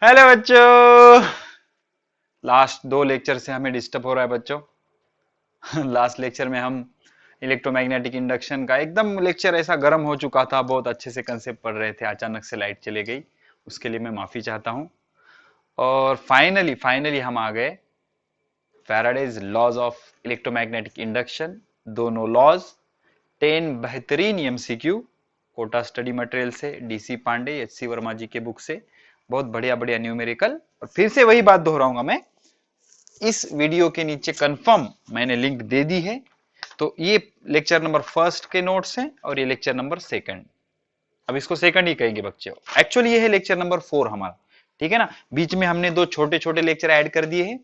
Hello बच्चों। Last दो lecture से हमें डिस्टर्ब हो रहा है बच्चों। लास्ट लेक्चर में हम इलेक्ट्रोमैग्नेटिक इंडक्शन का एकदम लेक्चर ऐसा गर्म हो चुका था, बहुत अच्छे से कंसेप्ट पढ़ रहे थे, अचानक से लाइट चली गई। उसके लिए मैं माफी चाहता हूं। और फाइनली फाइनली हम आ गए Faraday's laws of electromagnetic induction. दोनों लॉज 10 बेहतरीन एमसीक्यू कोटा स्टडी मटेरियल से, DC Pandey, H C Verma ji के बुक से, बहुत बढ़िया बढ़िया न्यूमेरिकल। और फिर से वही बात दोहराऊंगा मैं, इस वीडियो के नीचे कंफर्म मैंने लिंक दे दी है। तो ये लेक्चर नंबर फर्स्ट के नोट्स हैं और ये लेक्चर नंबर सेकंड। अब इसको सेकंड ही कहेंगे बच्चे, एक्चुअली ये है लेक्चर नंबर 4 हमारा। ठीक है ना, बीच में हमने दो छोटे छोटे लेक्चर ऐड कर दिए हैं।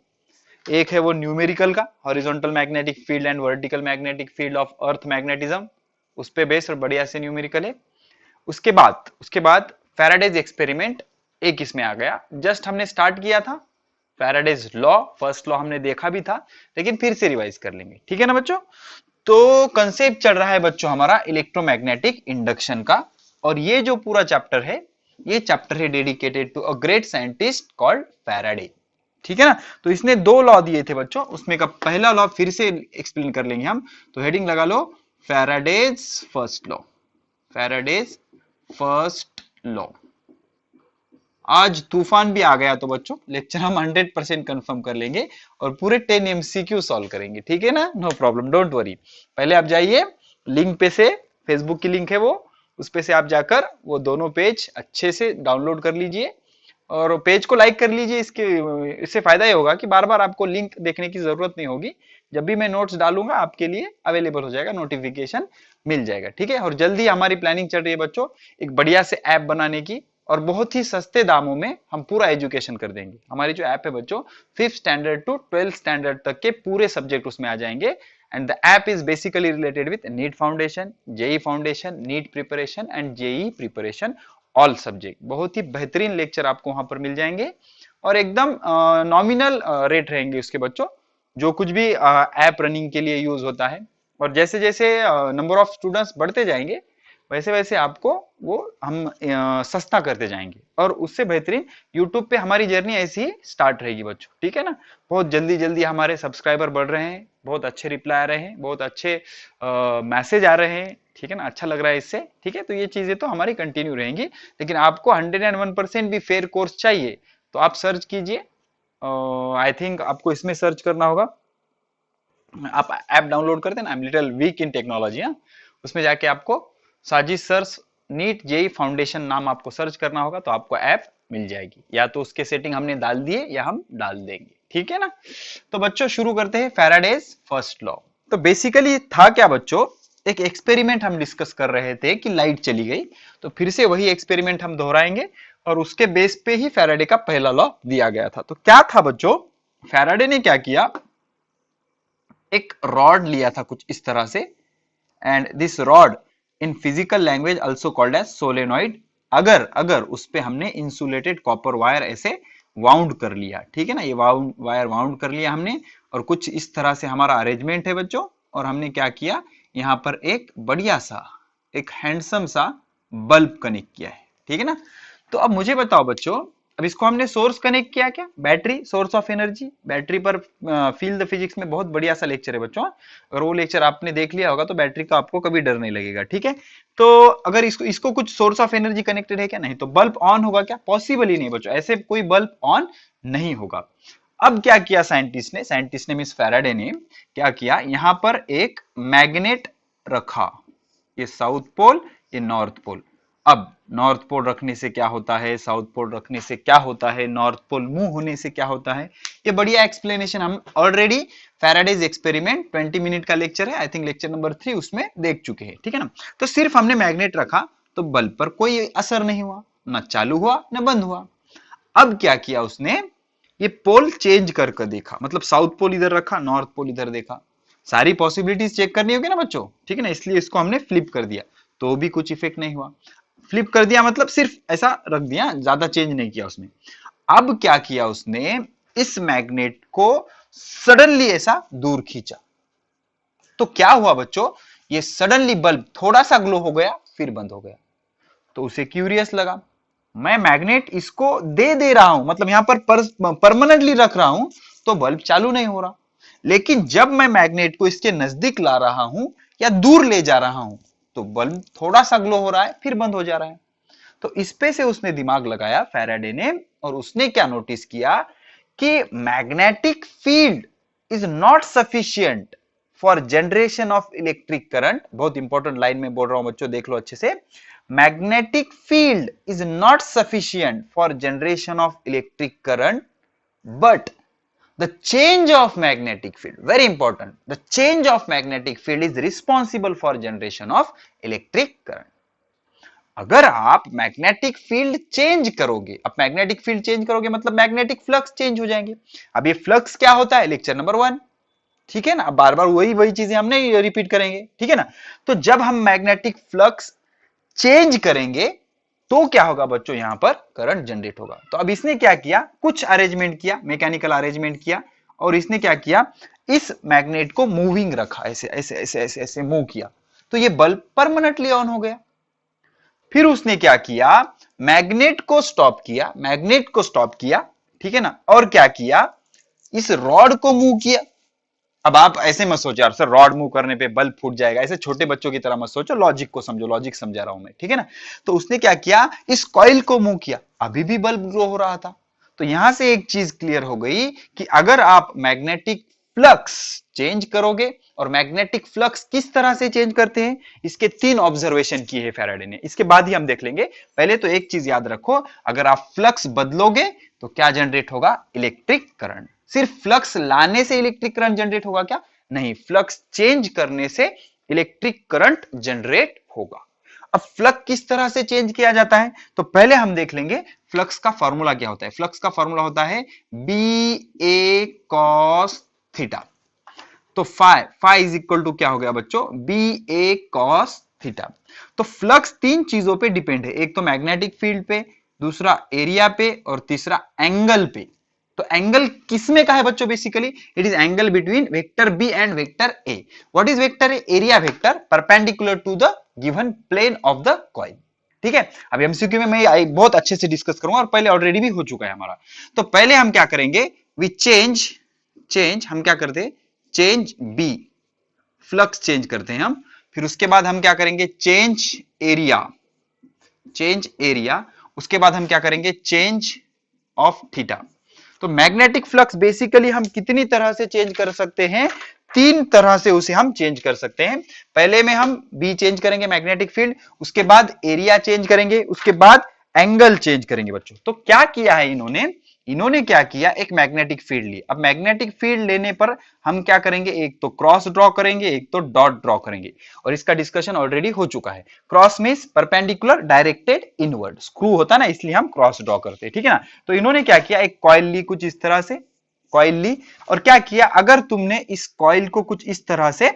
एक है वो न्यूमेरिकल का, horizontal magnetic field and vertical magnetic field of earth magnetism, उस पे बेस्ड और बढ़िया से न्यूमेरिकल है। उसके बाद फैराडेज एक्सपेरिमेंट एक इसमें आ गया। जस्ट हमने स्टार्ट किया था फैराडेज लॉ, फर्स्ट लॉ हमने देखा भी था, लेकिन फिर से रिवाइज कर लेंगे। ठीक है ना बच्चों। तो कंसेप्ट चल रहा है बच्चों हमारा इलेक्ट्रोमैग्नेटिक इंडक्शन का, और ये जो पूरा चैप्टर है, ये चैप्टर है dedicated to a great scientist called Faraday. ठीक है ना। तो इसने दो लॉ दिए थे बच्चों, उसमें का पहला लॉ फिर से एक्सप्लेन कर लेंगे हम। तो हेडिंग लगा लो Faraday's first law. Faraday's first law. आज तूफान भी आ गया तो बच्चों लेक्चर हम 100% कंफर्म कर लेंगे और पूरे 10 एमसीक्यू सॉल्व करेंगे। ठीक है ना, नो प्रॉब्लम, डोंट वरी। पहले आप जाइए लिंक पे से, फेसबुक की लिंक है वो, उस पे से आप जाकर वो दोनों पेज अच्छे से डाउनलोड कर लीजिए और पेज को लाइक कर लीजिए। इससे फायदा ये होगा कि बार बार आपको लिंक देखने की जरूरत नहीं होगी। जब भी मैं नोट्स डालूंगा आपके लिए अवेलेबल हो जाएगा, नोटिफिकेशन मिल जाएगा। ठीक है। और जल्दी हमारी प्लानिंग चल रही है बच्चों एक बढ़िया से ऐप बनाने की, और बहुत ही सस्ते दामों में हम पूरा एजुकेशन कर देंगे। हमारी जो ऐप है बच्चों, 5th standard to 12th standard तक के पूरे सब्जेक्ट उसमें आ जाएंगे। And the app is basically related with NEET foundation, JEE foundation, NEET preparation and JEE preparation, all subject. बहुत ही बेहतरीन लेक्चर आपको वहां पर मिल जाएंगे और एकदम नॉमिनल रेट रहेंगे उसके बच्चों, जो कुछ भी ऐप रनिंग के लिए यूज होता है। और जैसे जैसे नंबर ऑफ स्टूडेंट्स बढ़ते जाएंगे वैसे वैसे आपको वो हम सस्ता करते जाएंगे, और उससे बेहतरीन यूट्यूब पे हमारी जर्नी ऐसी ही स्टार्ट रहेगी बच्चों। ठीक है ना। बहुत जल्दी जल्दी हमारे सब्सक्राइबर बढ़ रहे हैं, बहुत अच्छे रिप्लाई आ रहे हैं, बहुत अच्छे मैसेज आ रहे हैं। ठीक है ना, अच्छा लग रहा है इससे। ठीक है, तो ये चीजें तो हमारी कंटिन्यू रहेंगी, लेकिन आपको 101% भी फेयर कोर्स चाहिए तो आप सर्च कीजिए। आई थिंक आपको इसमें सर्च करना होगा, आप ऐप डाउनलोड करते हैं ना, I am little week in technology, उसमें जाके आपको साजिश सर्च नीट जेई फाउंडेशन नाम आपको सर्च करना होगा, तो आपको ऐप मिल जाएगी, या तो उसके सेटिंग हमने डाल दिए या हम डाल देंगे। ठीक है ना। तो बच्चों शुरू करते हैं फैराडेज फर्स्ट लॉ। तो बेसिकली था क्या बच्चों, एक एक्सपेरिमेंट हम डिस्कस कर रहे थे कि लाइट चली गई, तो फिर से वही एक्सपेरिमेंट हम दोहराएंगे और उसके बेस पे ही फैराडे का पहला लॉ दिया गया था। तो क्या था बच्चों, फैराडे ने क्या किया, एक रॉड लिया था कुछ इस तरह से, and this rod in physical language also called as solenoid. अगर अगर उस पे हमने इंसुलेटेड कॉपर वायर ऐसे वाउंड कर लिया, ठीक है ना, ये वायर वाउंड कर लिया हमने, और कुछ इस तरह से हमारा अरेंजमेंट है बच्चों। और हमने क्या किया, यहां पर एक बढ़िया सा, एक हैंडसम सा बल्ब कनेक्ट किया है। ठीक है ना। तो अब मुझे बताओ बच्चों, अब इसको हमने सोर्स कनेक्ट किया, क्या battery, source of energy, battery पर फील द फिजिक्स में बहुत बढ़िया सा लेक्चर है बच्चों, अगर वो लेक्चर आपने देख लिया होगा तो बैटरी का आपको कभी डर नहीं लगेगा। ठीक है। तो अगर इसको इसको कुछ सोर्स ऑफ एनर्जी कनेक्टेड है क्या, नहीं, तो बल्ब ऑन होगा क्या, पॉसिबल ही नहीं बच्चों, ऐसे कोई बल्ब ऑन नहीं होगा। अब क्या किया साइंटिस्ट ने मिस फैराडे ने क्या किया, यहां पर एक मैग्नेट रखा, ये साउथ पोल, ये नॉर्थ पोल। अब नॉर्थ पोल रखने से क्या होता है, साउथ पोल रखने से क्या होता है, नॉर्थ पोल मुंह होने से क्या होता है, ये बढ़िया एक्सप्लेनेशन हम ऑलरेडी फैराडेज एक्सपेरिमेंट 20 मिनट का लेक्चर है, आई थिंक लेक्चर नंबर 3, उसमें देख चुके हैं। ठीक है ना। तो सिर्फ हमने मैग्नेट रखा तो बल्ब पर कोई असर नहीं हुआ, ना चालू हुआ ना बंद हुआ। अब क्या किया उसने, ये पोल चेंज करके देखा, मतलब साउथ पोल इधर रखा, नॉर्थ पोल इधर देखा, सारी पॉसिबिलिटीज चेक करनी होगी ना बच्चों। ठीक है ना, इसलिए इसको हमने फ्लिप कर दिया, तो भी कुछ इफेक्ट नहीं हुआ। फ्लिप कर दिया मतलब सिर्फ ऐसा रख दिया, ज्यादा चेंज नहीं किया उसने। अब क्या किया उसने, इस मैग्नेट को सडनली ऐसा दूर खींचा, तो क्या हुआ बच्चों, ये सडनली बल्ब थोड़ा सा ग्लो हो गया फिर बंद हो गया। तो उसे क्यूरियस लगा, मैं मैग्नेट इसको दे रहा हूं, मतलब यहां पर परमानेंटली रख रहा हूं, तो बल्ब चालू नहीं हो रहा। लेकिन जब मैं मैग्नेट को इसके नजदीक ला रहा हूं या दूर ले जा रहा हूं, तो बल्ब थोड़ा सा ग्लो हो रहा है, फिर बंद हो जा रहा है। तो इस पे से उसने दिमाग लगाया फैराडे ने, और उसने क्या नोटिस किया कि magnetic field is not sufficient for generation of electric current. बहुत इंपॉर्टेंट लाइन में बोल रहा हूं बच्चों, देख लो अच्छे से। Magnetic field is not sufficient for generation of electric current, but the change of magnetic field, very important, the change of magnetic field is responsible for generation of electric current. अगर आप मैग्नेटिक फील्ड चेंज करोगे, अब magnetic field change करोगे मतलब magnetic flux change हो जाएंगे। अब ये फ्लक्स क्या होता है, लेक्चर नंबर 1, ठीक है ना। अब बार बार वही वही चीजें हम नहीं रिपीट करेंगे, ठीक है ना। तो जब हम मैग्नेटिक फ्लक्स चेंज करेंगे तो क्या होगा बच्चों, यहां पर करंट जनरेट होगा। तो अब इसने क्या किया, कुछ अरेंजमेंट किया, मैकेनिकल अरेंजमेंट किया, और इसने क्या किया, इस मैग्नेट को मूविंग रखा, ऐसे ऐसे ऐसे ऐसे ऐसे मूव किया, तो ये बल्ब परमानेंटली ऑन हो गया। फिर उसने क्या किया, मैग्नेट को स्टॉप किया, मैग्नेट को स्टॉप किया, ठीक है ना, और क्या किया, इस रॉड को मूव किया। अब आप ऐसे मत सोचो यार सर रॉड मूव करने पे बल्ब फूट जाएगा, ऐसे छोटे बच्चों की तरह मत सोचो, लॉजिक को समझो, लॉजिक समझा रहा हूं मैं, ठीक है ना। तो उसने क्या किया, इस कॉइल को मूव किया, अभी भी बल्ब ग्लो हो रहा था। तो यहां से एक चीज क्लियर हो गई कि अगर आप मैग्नेटिक फ्लक्स चेंज करोगे, और मैग्नेटिक फ्लक्स किस तरह से चेंज करते हैं, इसके 3 ऑब्जर्वेशन किए हैं फैराडे ने, इसके बाद ही हम देख लेंगे। पहले तो एक चीज याद रखो, अगर आप फ्लक्स बदलोगे तो क्या जनरेट होगा, इलेक्ट्रिक करंट। सिर्फ फ्लक्स लाने से इलेक्ट्रिक करंट जनरेट होगा क्या, नहीं, फ्लक्स चेंज करने से इलेक्ट्रिक करंट जनरेट होगा। अब फ्लक्स किस तरह से चेंज किया जाता है, तो पहले हम देख लेंगे फ्लक्स का फॉर्मूला क्या होता है। फ्लक्स का फॉर्मूला होता है बी ए कॉस थीटा। तो फाई इज इक्वल टू क्या हो गया बच्चों, बी ए कॉस थीटा। तो फ्लक्स 3 चीजों पे डिपेंड है, एक तो मैग्नेटिक फील्ड पे, दूसरा एरिया पे, और तीसरा एंगल पे। तो एंगल किसमें का है बच्चों, basically it is angle between vector B and vector A. What is vector A, area vector perpendicular to the given plane of the coil, ठीक है। अब एमसीक्यू में मैं बहुत अच्छे से डिस्कस करूंगा, और पहले ऑलरेडी भी हो चुका है हमारा। तो पहले हम क्या करेंगे, वी चेंज हम क्या करते हैं, चेंज बी, फ्लक्स चेंज करते हैं हम। फिर उसके बाद हम क्या करेंगे, चेंज एरिया, उसके बाद हम क्या करेंगे, चेंज ऑफ थीटा। तो मैग्नेटिक फ्लक्स बेसिकली हम कितनी तरह से चेंज कर सकते हैं, 3 तरह से उसे हम चेंज कर सकते हैं। पहले में हम बी चेंज करेंगे, मैग्नेटिक फील्ड, उसके बाद एरिया चेंज करेंगे, उसके बाद एंगल चेंज करेंगे बच्चों। तो क्या किया है इन्होंने क्या किया, एक मैग्नेटिक फील्ड ली। अब मैग्नेटिक फील्ड लेने पर हम क्या करेंगे, एक तो क्रॉस ड्रॉ करेंगे, एक तो डॉट ड्रॉ करेंगे, और इसका डिस्कशन ऑलरेडी हो चुका है। Cross means perpendicular directed inward, screw होता है ना, इसलिए हम क्रॉस ड्रॉ करते हैं, ठीक है ना। तो इन्होंने क्या किया, एक कॉइल ली, कुछ इस तरह से कॉइल ली, और क्या किया, अगर तुमने इस कॉइल को कुछ इस तरह से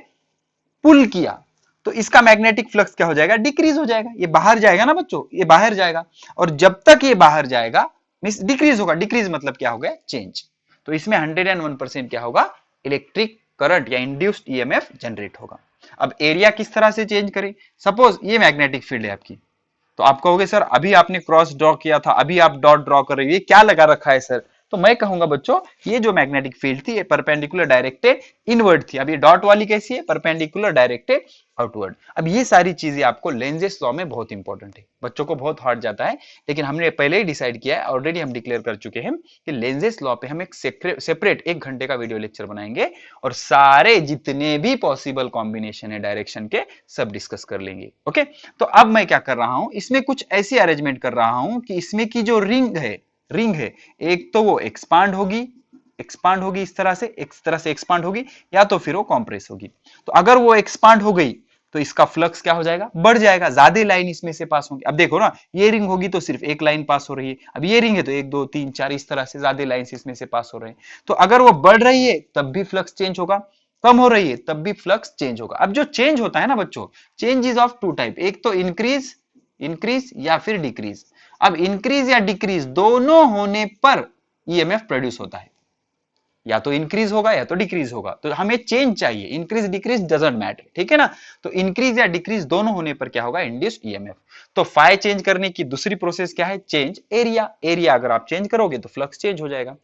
पुल किया, तो इसका मैग्नेटिक फ्लक्स क्या हो जाएगा, डिक्रीज हो जाएगा, ये बाहर जाएगा ना बच्चों, ये बाहर जाएगा, और जब तक ये बाहर जाएगा मींस डिक्रीज होगा, डिक्रीज मतलब क्या हो गया, चेंज। तो इसमें 101% क्या होगा, इलेक्ट्रिक करंट या इंड्यूस्ड ईएमएफ जनरेट होगा। अब एरिया किस तरह से चेंज करें, सपोज ये मैग्नेटिक फील्ड है आपकी, तो आप कहोगे सर अभी आपने क्रॉस ड्रॉ किया था, अभी आप डॉट ड्रॉ कर रहे हो, ये क्या लगा रखा है सर। तो मैं कहूंगा बच्चों, ये जो मैग्नेटिक फील्ड थी ये परपेंडिकुलर डायरेक्टेड इनवर्ड थी। अब ये डॉट वाली कैसी है, परपेंडिकुलर डायरेक्टेड आउटवर्ड। अब ये सारी चीजें आपको लेंजेस लॉ में बहुत इंपॉर्टेंट है, बच्चों को बहुत हार्ड जाता है, लेकिन हमने पहले ही डिसाइड किया है, ऑलरेडी हम डिक्लेयर कर चुके हैं कि लेंजेस लॉ पे हम एक सेपरेट 1 घंटे का वीडियो लेक्चर बनाएंगे, और सारे जितने भी पॉसिबल कॉम्बिनेशन है डायरेक्शन के सब डिस्कस कर लेंगे। ओके, तो अब मैं क्या कर रहा हूं, इसमें कुछ ऐसी अरेंजमेंट कर रहा हूं कि इसमें की जो रिंग है, एक तो वो एक्सपांड होगी इस तरह से एक्सपांड होगी, या तो फिर वो कॉम्प्रेस होगी। तो अगर वो एक्सपांड हो गई तो इसका फ्लक्स क्या हो जाएगा, बढ़ जाएगा, ज्यादा लाइन इसमें से पास होंगी। अब देखो ना, ये रिंग होगी तो सिर्फ एक लाइन पास हो रही है, अब ये रिंग है तो 1 2 3 4 इस तरह से ज्यादा लाइन इसमें से पास हो रहे हैं। तो अगर वो बढ़ रही है तब भी फ्लक्स चेंज होगा, कम हो रही है तब भी फ्लक्स चेंज होगा। अब जो चेंज होता है ना बच्चों, चेंज इज ऑफ 2 टाइप, एक तो इंक्रीज या फिर डिक्रीज। अब इंक्रीज या डिक्रीज दोनों होने पर ईएमएफ प्रोड्यूस होता है। या तो इंक्रीज होगा या तो डिक्रीज होगा, तो हमें चेंज चाहिए, इंक्रीज डिक्रीज डजंट मैटर, ठीक है ना। तो इंक्रीज या डिक्रीज दोनों होने पर क्या होगा, इंड्यूस्ड ईएमएफ। तो फाई चेंज करने की दूसरी प्रोसेस क्या है, चेंज एरिया। एरिया अगर आप चेंज करोगे तो फ्लक्स चेंज हो जाएगा।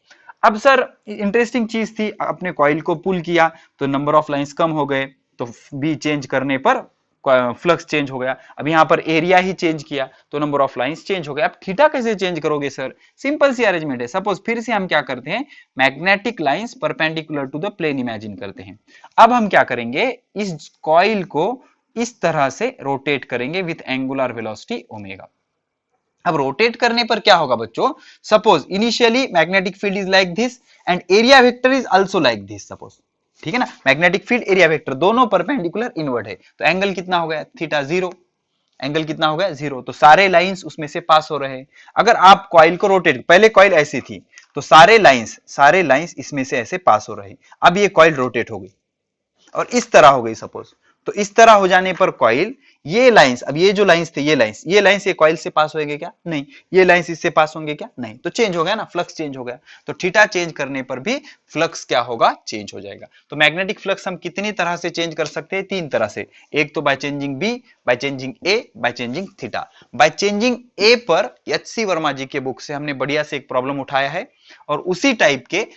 अब सर इंटरेस्टिंग चीज थी, अपने कॉइल को पुल किया तो नंबर ऑफ लाइंस कम हो गए, तो बी चेंज करने पर फ्लक्स चेंज हो गया। अब यहां पर एरिया ही चेंज किया तो नंबर ऑफ लाइंस चेंज हो गया। अब थीटा कैसे चेंज करोगे सर, सिंपल सी अरेंजमेंट है। सपोज फिर से हम क्या करते हैं, magnetic lines perpendicular to the plane imagine करते हैं। अब हम क्या करेंगे, इस कॉइल को इस तरह से रोटेट करेंगे विथ एंगुलर वेलोसिटी ओमेगा। अब रोटेट करने पर क्या होगा बच्चों, suppose initially magnetic field is like this and area vector is also like this, suppose, ठीक है ना। मैग्नेटिक फील्ड एरिया वेक्टर दोनों परपेंडिकुलर इनवर्ड है, तो एंगल कितना हो गया, थीटा जीरो। एंगल कितना हो गया, जीरो। तो सारे लाइंस उसमें से पास हो रहे हैं। अगर आप कॉइल को रोटेट, पहले कॉइल ऐसी थी तो सारे लाइंस इसमें से ऐसे पास हो रहे हैं। अब ये कॉइल रोटेट हो गई और इस तरह हो गई सपोज, तो इस तरह हो जाने पर कॉइल, ये लाइंस, अब ये जो लाइंस थे, ये लाइंस ये कॉइल से पास होंगे क्या, नहीं। ये लाइंस इससे पास होंगे क्या, नहीं। तो चेंज हो गया ना, फ्लक्स चेंज हो गया। तो थीटा चेंज करने पर भी फ्लक्स क्या होगा, चेंज हो जाएगा। तो मैग्नेटिक फ्लक्स हम कितनी तरह से चेंज कर सकते हैं, तीन तरह से। एक तो by changing B, by changing A, by changing theta. By changing A पर एच.सी. वर्मा जी के बुक से हमने बढ़िया से एक प्रॉब्लम उठाया है और उसी टाइप के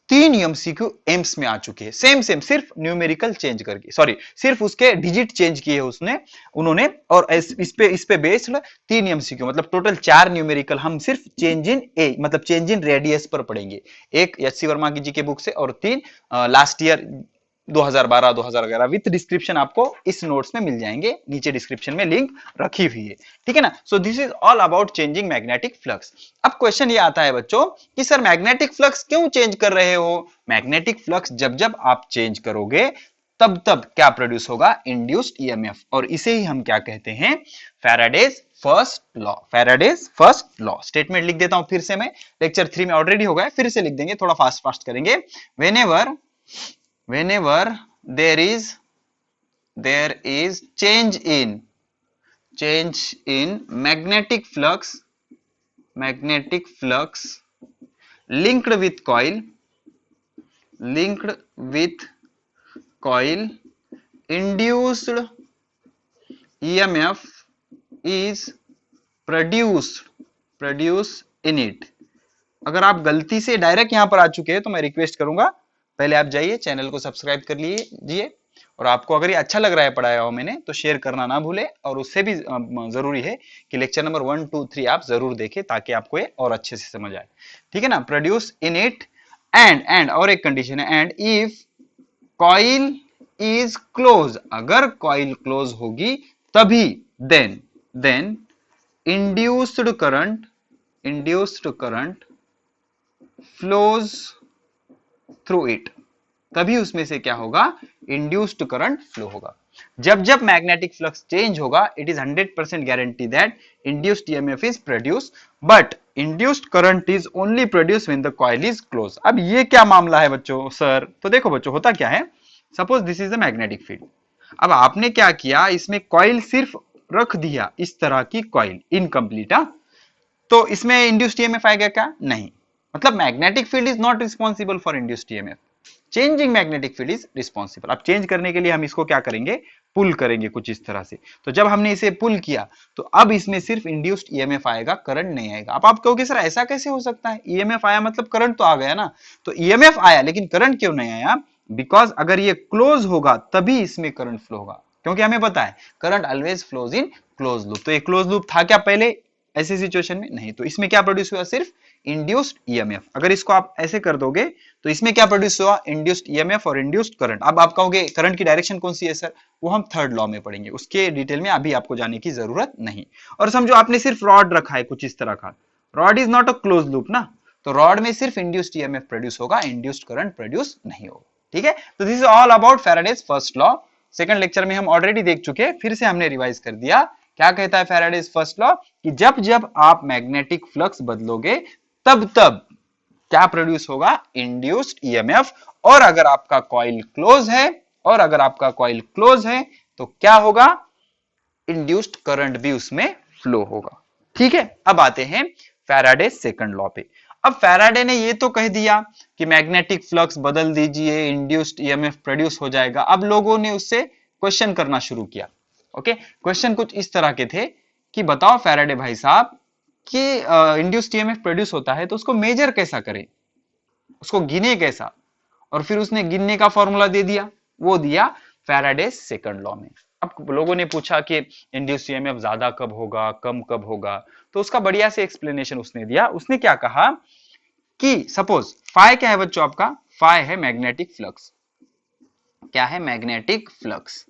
3 एमसीक्यू एम्स में आ चुके हैं, सेम सिर्फ न्यूमेरिकल चेंज करके, सॉरी सिर्फ उसके डिजिट चेंज किए उन्होंने, और इस पे बेस्ड 3 एमसीक्यू, मतलब टोटल 4 न्यूमेरिकल हम सिर्फ चेंज इन ए, मतलब चेंज इन रेडियस पर पढ़ेंगे। एक एच.सी. वर्मा जी के बुक से और 3 लास्ट ईयर 2012-2011 विथ डिस्क्रिप्शन आपको इस नोट्स में मिल जाएंगे, नीचे डिस्क्रिप्शन में लिंक रखी हुई है, ठीक है ना। So this is all about changing magnetic flux. अब क्वेश्चन ये आता है बच्चों कि सर मैग्नेटिक फ्लक्स क्यों चेंज कर रहे हो। मैग्नेटिक फ्लक्स जब जब आप चेंज करोगे तब तब क्या प्रोड्यूस होगा, इंड्यूस्ड ईएमएफ, और इसे ही हम क्या कहते हैं, Faraday's first law. Faraday's first law statement लिख देता हूं फिर से मैं, लेक्चर 3 में ऑलरेडी हो गया, फिर से लिख देंगे, थोड़ा फास्ट करेंगे। whenever there is change in magnetic flux linked with coil induced EMF is produced in it। अगर आप गलती से डायरेक्ट यहां पर आ चुके हैं तो मैं रिक्वेस्ट करूंगा पहले आप जाइए चैनल को सब्सक्राइब कर लीजिए, और आपको अगर ये अच्छा लग रहा है पढ़ाया हो मैंने तो शेयर करना ना भूले, और उससे भी जरूरी है कि लेक्चर नंबर 1, 2, 3 आप जरूर देखें ताकि आपको ये और अच्छे से समझ आए, ठीक है ना। प्रोड्यूस इन इट एंड और एक कंडीशन है, and if coil is close, अगर कॉइल क्लोज होगी तभी then induced current flows through it, तभी उसमें से क्या होगा, इंड्यूस्ड करंट फ्लो होगा। जब मैग्नेटिक फ्लक्स चेंज होगा it is 100% guarantee that induced EMF is produced, but induced current is only produced when the coil is close. अब ये क्या मामला है बच्चों, सर तो देखो बच्चों होता क्या है, suppose this is the magnetic field. अब आपने क्या किया, इसमें कॉइल सिर्फ रख दिया, इस तरह की कॉइल इनकम्प्लीट, तो इसमें इंड्यूस्ड ईएमएफ आएगा क्या, नहीं। मतलब magnetic field is not responsible for induced EMF, changing magnetic field is responsible. अब चेंज करने के लिए हम इसको क्या करेंगे, पुल करेंगे कुछ इस तरह से। तो जब हमने इसे पुल किया तो अब इसमें सिर्फ इंड्यूस्ड ईएमएफ आएगा, करंट नहीं आएगा। अब आप कहोगे सर ऐसा कैसे हो सकता है, ईएमएफ आया मतलब करंट तो आ गया ना। तो ईएमएफ आया लेकिन करंट क्यों नहीं आया, बिकॉज अगर ये क्लोज होगा तभी इसमें करंट फ्लो होगा, क्योंकि हमें पता है current always flows in close loop. तो ये क्लोज लूप था क्या पहले ऐसी सिचुएशन में, नहीं। तो इसमें क्या प्रोड्यूस हुआ, सिर्फ इंड्यूस्ड ईएमएफ। अगर इसको आप ऐसे कर दोगे तो इसमें क्या प्रोड्यूस हुआ, इंड्यूस्ड ईएमएफ और इंड्यूस्ड करंट। अब आप कहोगे करंट की डायरेक्शन कौन सी है सर, वो हम थर्ड लॉ में पढ़ेंगे, उसके डिटेल में अभी आपको जाने की जरूरत नहीं। और समझो आपने सिर्फ रॉड रखा है कुछ इस तरह का, rod is not a close loop ना, तो रॉड में सिर्फ इंड्यूस्ड ईएमएफ प्रोड्यूस होगा, इंड्यूस्ड करंट प्रोड्यूस नहीं होगा, ठीक है। तो this is all about Faraday's first law. Second lecture में हम ऑलरेडी देख चुके हैं, फिर से हमने रिवाइज कर दिया। क्या कहता है फैराडेज फर्स्ट लॉ, कि जब आप मैग्नेटिक फ्लक्स बदलोगे तब क्या प्रोड्यूस होगा, इंड्यूस्ड ईएमएफ। और अगर आपका कॉइल क्लोज है तो क्या होगा, इंड्यूस्ड करंट भी उसमें फ्लो होगा, ठीक है। अब आते हैं फैराडेज सेकंड लॉ पे। अब फैराडे ने ये तो कह दिया कि मैग्नेटिक फ्लक्स बदल दीजिए, इंड्यूस्ड ईएमएफ प्रोड्यूस हो जाएगा। अब लोगों ने उससे क्वेश्चन करना शुरू किया। ओके, क्वेश्चन कुछ इस तरह के थे कि बताओ फैराडे भाई साहब कि इंड्यूस्ड ईएमएफ प्रोड्यूस होता है तो उसको मेजर कैसा करें, उसको गिने कैसा। और फिर उसने गिनने का फॉर्मूला दे दिया, वो दिया फैराडे सेकंड लॉ में। अब लोगों ने पूछा कि इंड्यूस्ड ईएमएफ ज्यादा कब होगा, कम कब होगा, तो उसका बढ़िया से एक्सप्लेनेशन उसने दिया। उसने क्या कहा कि सपोज फाई क्या है बच्चों आपका, फाई है मैग्नेटिक फ्लक्स। क्या है? Magnetic flux.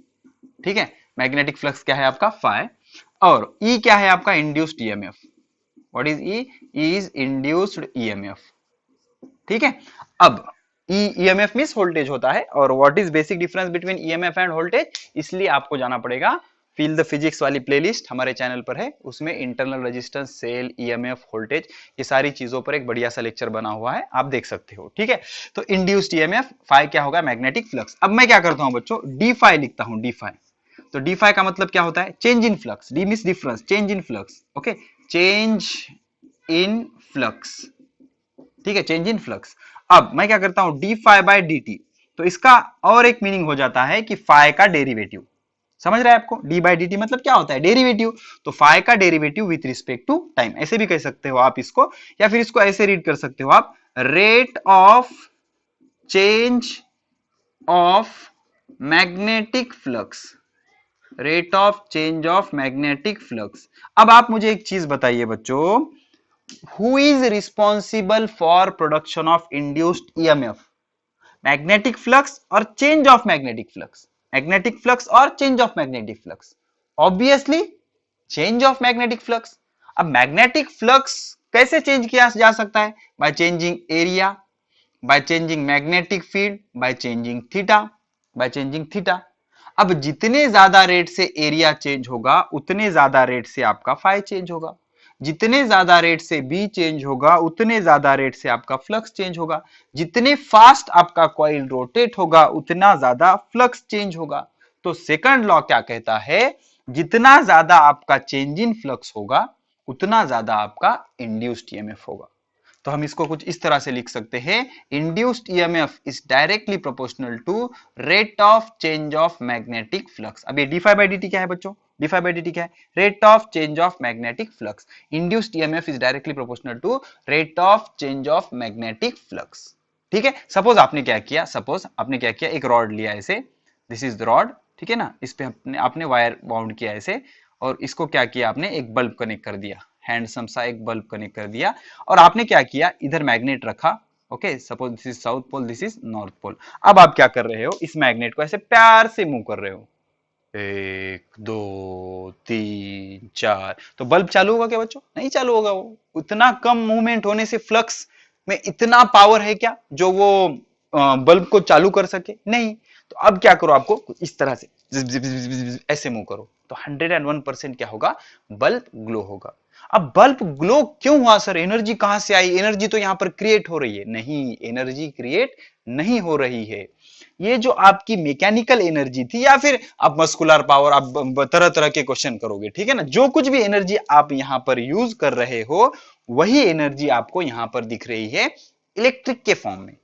ठीक है, मैग्नेटिक फ्लक्स क्या है आपका? फाई। और ई क्या है आपका? Induced EMF. What is E? Is induced EMF. ठीक है, अब ईएमएफ मींस वोल्टेज होता है। और what is basic difference between EMF and voltage, इसलिए आपको जाना पड़ेगा फील द फिजिक्स वाली प्लेलिस्ट हमारे चैनल पर है, उसमें internal resistance, cell, EMF, voltage, ये सारी चीजों पर एक बढ़िया सा लेक्चर बना हुआ है, आप देख सकते हो। ठीक है, तो इंड्यूस्ड ईएमएफ, फाई क्या होगा? Magnetic flux. अब मैं क्या करता हूं बच्चों, डी फाई लिखता हूं, डी फाई। तो डी फाई का मतलब क्या होता है? Change in flux. D means difference, change in flux. Okay, change in flux. ठीक है, चेंज इन फ्लक्स। अब मैं क्या करता हूं, d phi by d t. तो इसका और एक मीनिंग हो जाता है कि फाई का डेरिवेटिव। समझ रहे हैं आपको? डी बाई डी टी मतलब क्या होता है? डेरिवेटिव। तो फाई का derivative with respect to time, ऐसे भी कह सकते हो आप इसको, या फिर इसको ऐसे रीड कर सकते हो आप, rate of change of magnetic flux. Rate of change of magnetic flux. अब आप मुझे एक चीज बताइए बच्चों, who is responsible for production of induced EMF? Magnetic flux और change of magnetic flux. Magnetic flux और change of magnetic flux, obviously change of magnetic flux. अब मैग्नेटिक फ्लक्स कैसे चेंज किया जा सकता है? By changing area, by changing magnetic field, by changing theta, by changing theta. अब जितने ज्यादा रेट से एरिया चेंज होगा उतने ज्यादा रेट से आपका फाई चेंज होगा, जितने ज्यादा रेट से बी चेंज होगा उतने ज्यादा रेट से आपका फ्लक्स चेंज होगा, जितने फास्ट आपका कॉइल रोटेट होगा उतना ज्यादा फ्लक्स चेंज होगा। तो सेकंड लॉ क्या कहता है? जितना ज्यादा आपका चेंज इन फ्लक्स होगा उतना ज्यादा आपका इंड्यूस्ड ईएमएफ होगा। तो हम इसको कुछ इस तरह से लिख सकते हैं, induced EMF is directly proportional to rate of change of magnetic flux. अब ये d phi by d t क्या है बच्चों? D phi by d t क्या है? Rate of change of magnetic flux. Induced EMF is directly proportional to rate of change of magnetic flux. ठीक है, suppose आपने क्या किया, सपोज आपने क्या किया, एक रॉड लिया ऐसे, दिस इज द रॉड, ठीक है ना, इस पे आपने वायर बाउंड किया ऐसे, और इसको क्या किया आपने, एक बल्ब कनेक्ट कर दिया, हैंडसम सा एक बल्ब कनेक्ट कर दिया। और आपने क्या किया, इधर मैग्नेट रखा। Okay, suppose this is south pole, this is north pole. अब आप क्या कर रहे हो, इस मैग्नेट को ऐसे प्यार से मूव कर रहे हो, 1 2 3 4, तो बल्ब चालू होगा क्या बच्चों? नहीं चालू होगा। वो उतना कम मूवमेंट होने से फ्लक्स में इतना पावर है क्या जो वो बल्ब को चालू कर सके? नहीं। तो अब क्या करो, आपको इस तरह से ऐसे मूव करो, तो 101% क्या होगा, बल्ब ग्लो होगा। अब बल्ब ग्लो क्यों हुआ सर, एनर्जी कहां से आई? एनर्जी तो यहां पर क्रिएट हो रही है। नहीं, एनर्जी क्रिएट नहीं हो रही है। ये जो आपकी मैकेनिकल एनर्जी थी, या फिर आप मस्कुलर पावर, आप तरह तरह के क्वेश्चन करोगे, ठीक है ना, जो कुछ भी एनर्जी आप यहां पर यूज कर रहे हो वही एनर्जी आपको यहां पर दिख रही है इलेक्ट्रिक के फॉर्म में।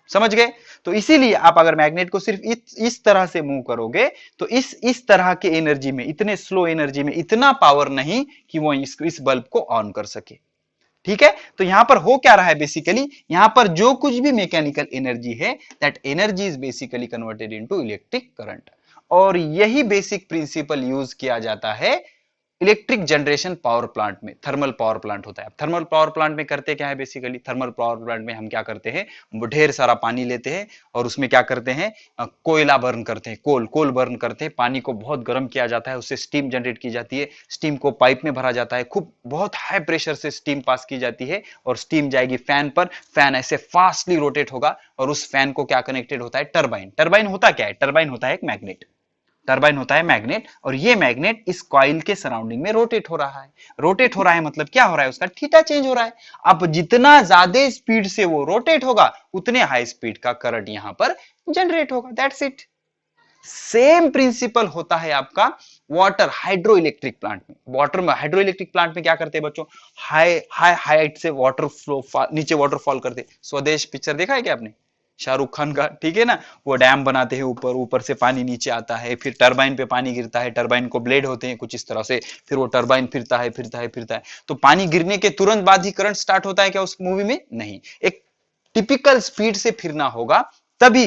समझ गए? तो इसीलिए आप अगर मैग्नेट को सिर्फ इस तरह से मूव करोगे तो इस तरह के एनर्जी में, इतने स्लो एनर्जी में इतना पावर नहीं कि वो इस बल्ब को ऑन कर सके। ठीक है, तो यहां पर हो क्या रहा है, बेसिकली यहां पर जो कुछ भी मैकेनिकल एनर्जी है, that energy is basically converted into electric current. और यही बेसिक प्रिंसिपल यूज किया जाता है इलेक्ट्रिक जनरेशन पावर प्लांट में। थर्मल पावर प्लांट होता है। थर्मल पावर प्लांट में करते क्या है, बेसिकली थर्मल पावर प्लांट में हम क्या करते हैं, ढेर सारा पानी लेते हैं और उसमें क्या करते हैं, कोयला बर्न करते हैं, कोल बर्न करते हैं। पानी को बहुत गर्म किया जाता है, उससे स्टीम जनरेट की जाती है। स्टीम को पाइप में भरा जाता है, खूब बहुत हाई प्रेशर से स्टीम पास की जाती है और स्टीम जाएगी फैन पर। फैन ऐसे फास्टली रोटेट होगा और उस फैन को क्या कनेक्टेड होता है, टरबाइन। टरबाइन होता क्या है, टरबाइन होता है एक मैग्नेट। टरबाइन होता है मैग्नेट, और ये मैग्नेट इस कॉइल के सराउंडिंग में रोटेट हो रहा है। रोटेट हो रहा है मतलब क्या हो रहा है, उसका थीटा चेंज हो रहा है। अब जितना ज्यादा स्पीड से वो रोटेट होगा उतने हाई स्पीड का करंट यहां पर जनरेट होगा। That's it. सेम प्रिंसिपल होता है आपका वाटर हाइड्रो इलेक्ट्रिक प्लांट में, वाटर में हाइड्रो इलेक्ट्रिक प्लांट में क्या करते हैं बच्चों, हाई हाई हाइट से वाटर फ्लो, नीचे वाटरफॉल करते। स्वदेश पिक्चर देखा है क्या आपने, शाहरुख खान का, ठीक है ना, वो डैम बनाते हैं ऊपर, ऊपर से पानी नीचे आता है, फिर टरबाइन पे पानी गिरता है, टरबाइन को ब्लेड होते हैं कुछ इस तरह से, फिर वो टरबाइन फिरता है फिरता है फिरता है, तो पानी गिरने के तुरंत बाद ही करंट स्टार्ट होता है क्या उस मूवी में, नहीं, एक टिपिकल स्पीड से फिरना होगा, तभी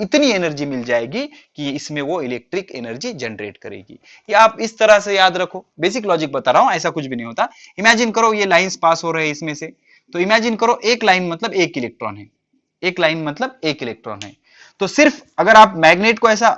इतनी एनर्जी मिल जाएगी कि इसमें वो इलेक्ट्रिक एनर्जी जनरेट करेगी। ये आप इस तरह से याद रखो, बेसिक लॉजिक बता रहा हूं, ऐसा कुछ भी नहीं होता। इमेजिन करो ये लाइंस पास हो रहे हैं इसमें से, तो इमेजिन करो एक लाइन मतलब एक इलेक्ट्रॉन है, एक लाइन मतलब एक इलेक्ट्रॉन है, तो सिर्फ अगर आप मैग्नेट को ऐसा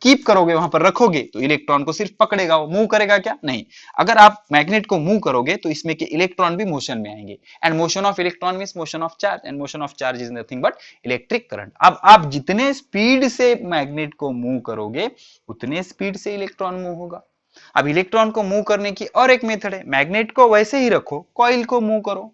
कीप करोगे, वहां पर रखोगे, तो इलेक्ट्रॉन को सिर्फ पकड़ेगा, वो मूव करेगा क्या, नहीं। अगर आप मैग्नेट को मूव करोगे तो इसमें के इलेक्ट्रॉन भी मोशन में आएंगे, and motion of electron means motion of charge, and motion of charge is nothing but electric current. अब आप जितने स्पीड से मैग्नेट को मूव करोगे उतने स्पीड से इलेक्ट्रॉन मूव होगा। अब इलेक्ट्रॉन को मूव करने की और एक मेथड है, मैग्नेट को वैसे ही रखो, कॉइल को मूव करो,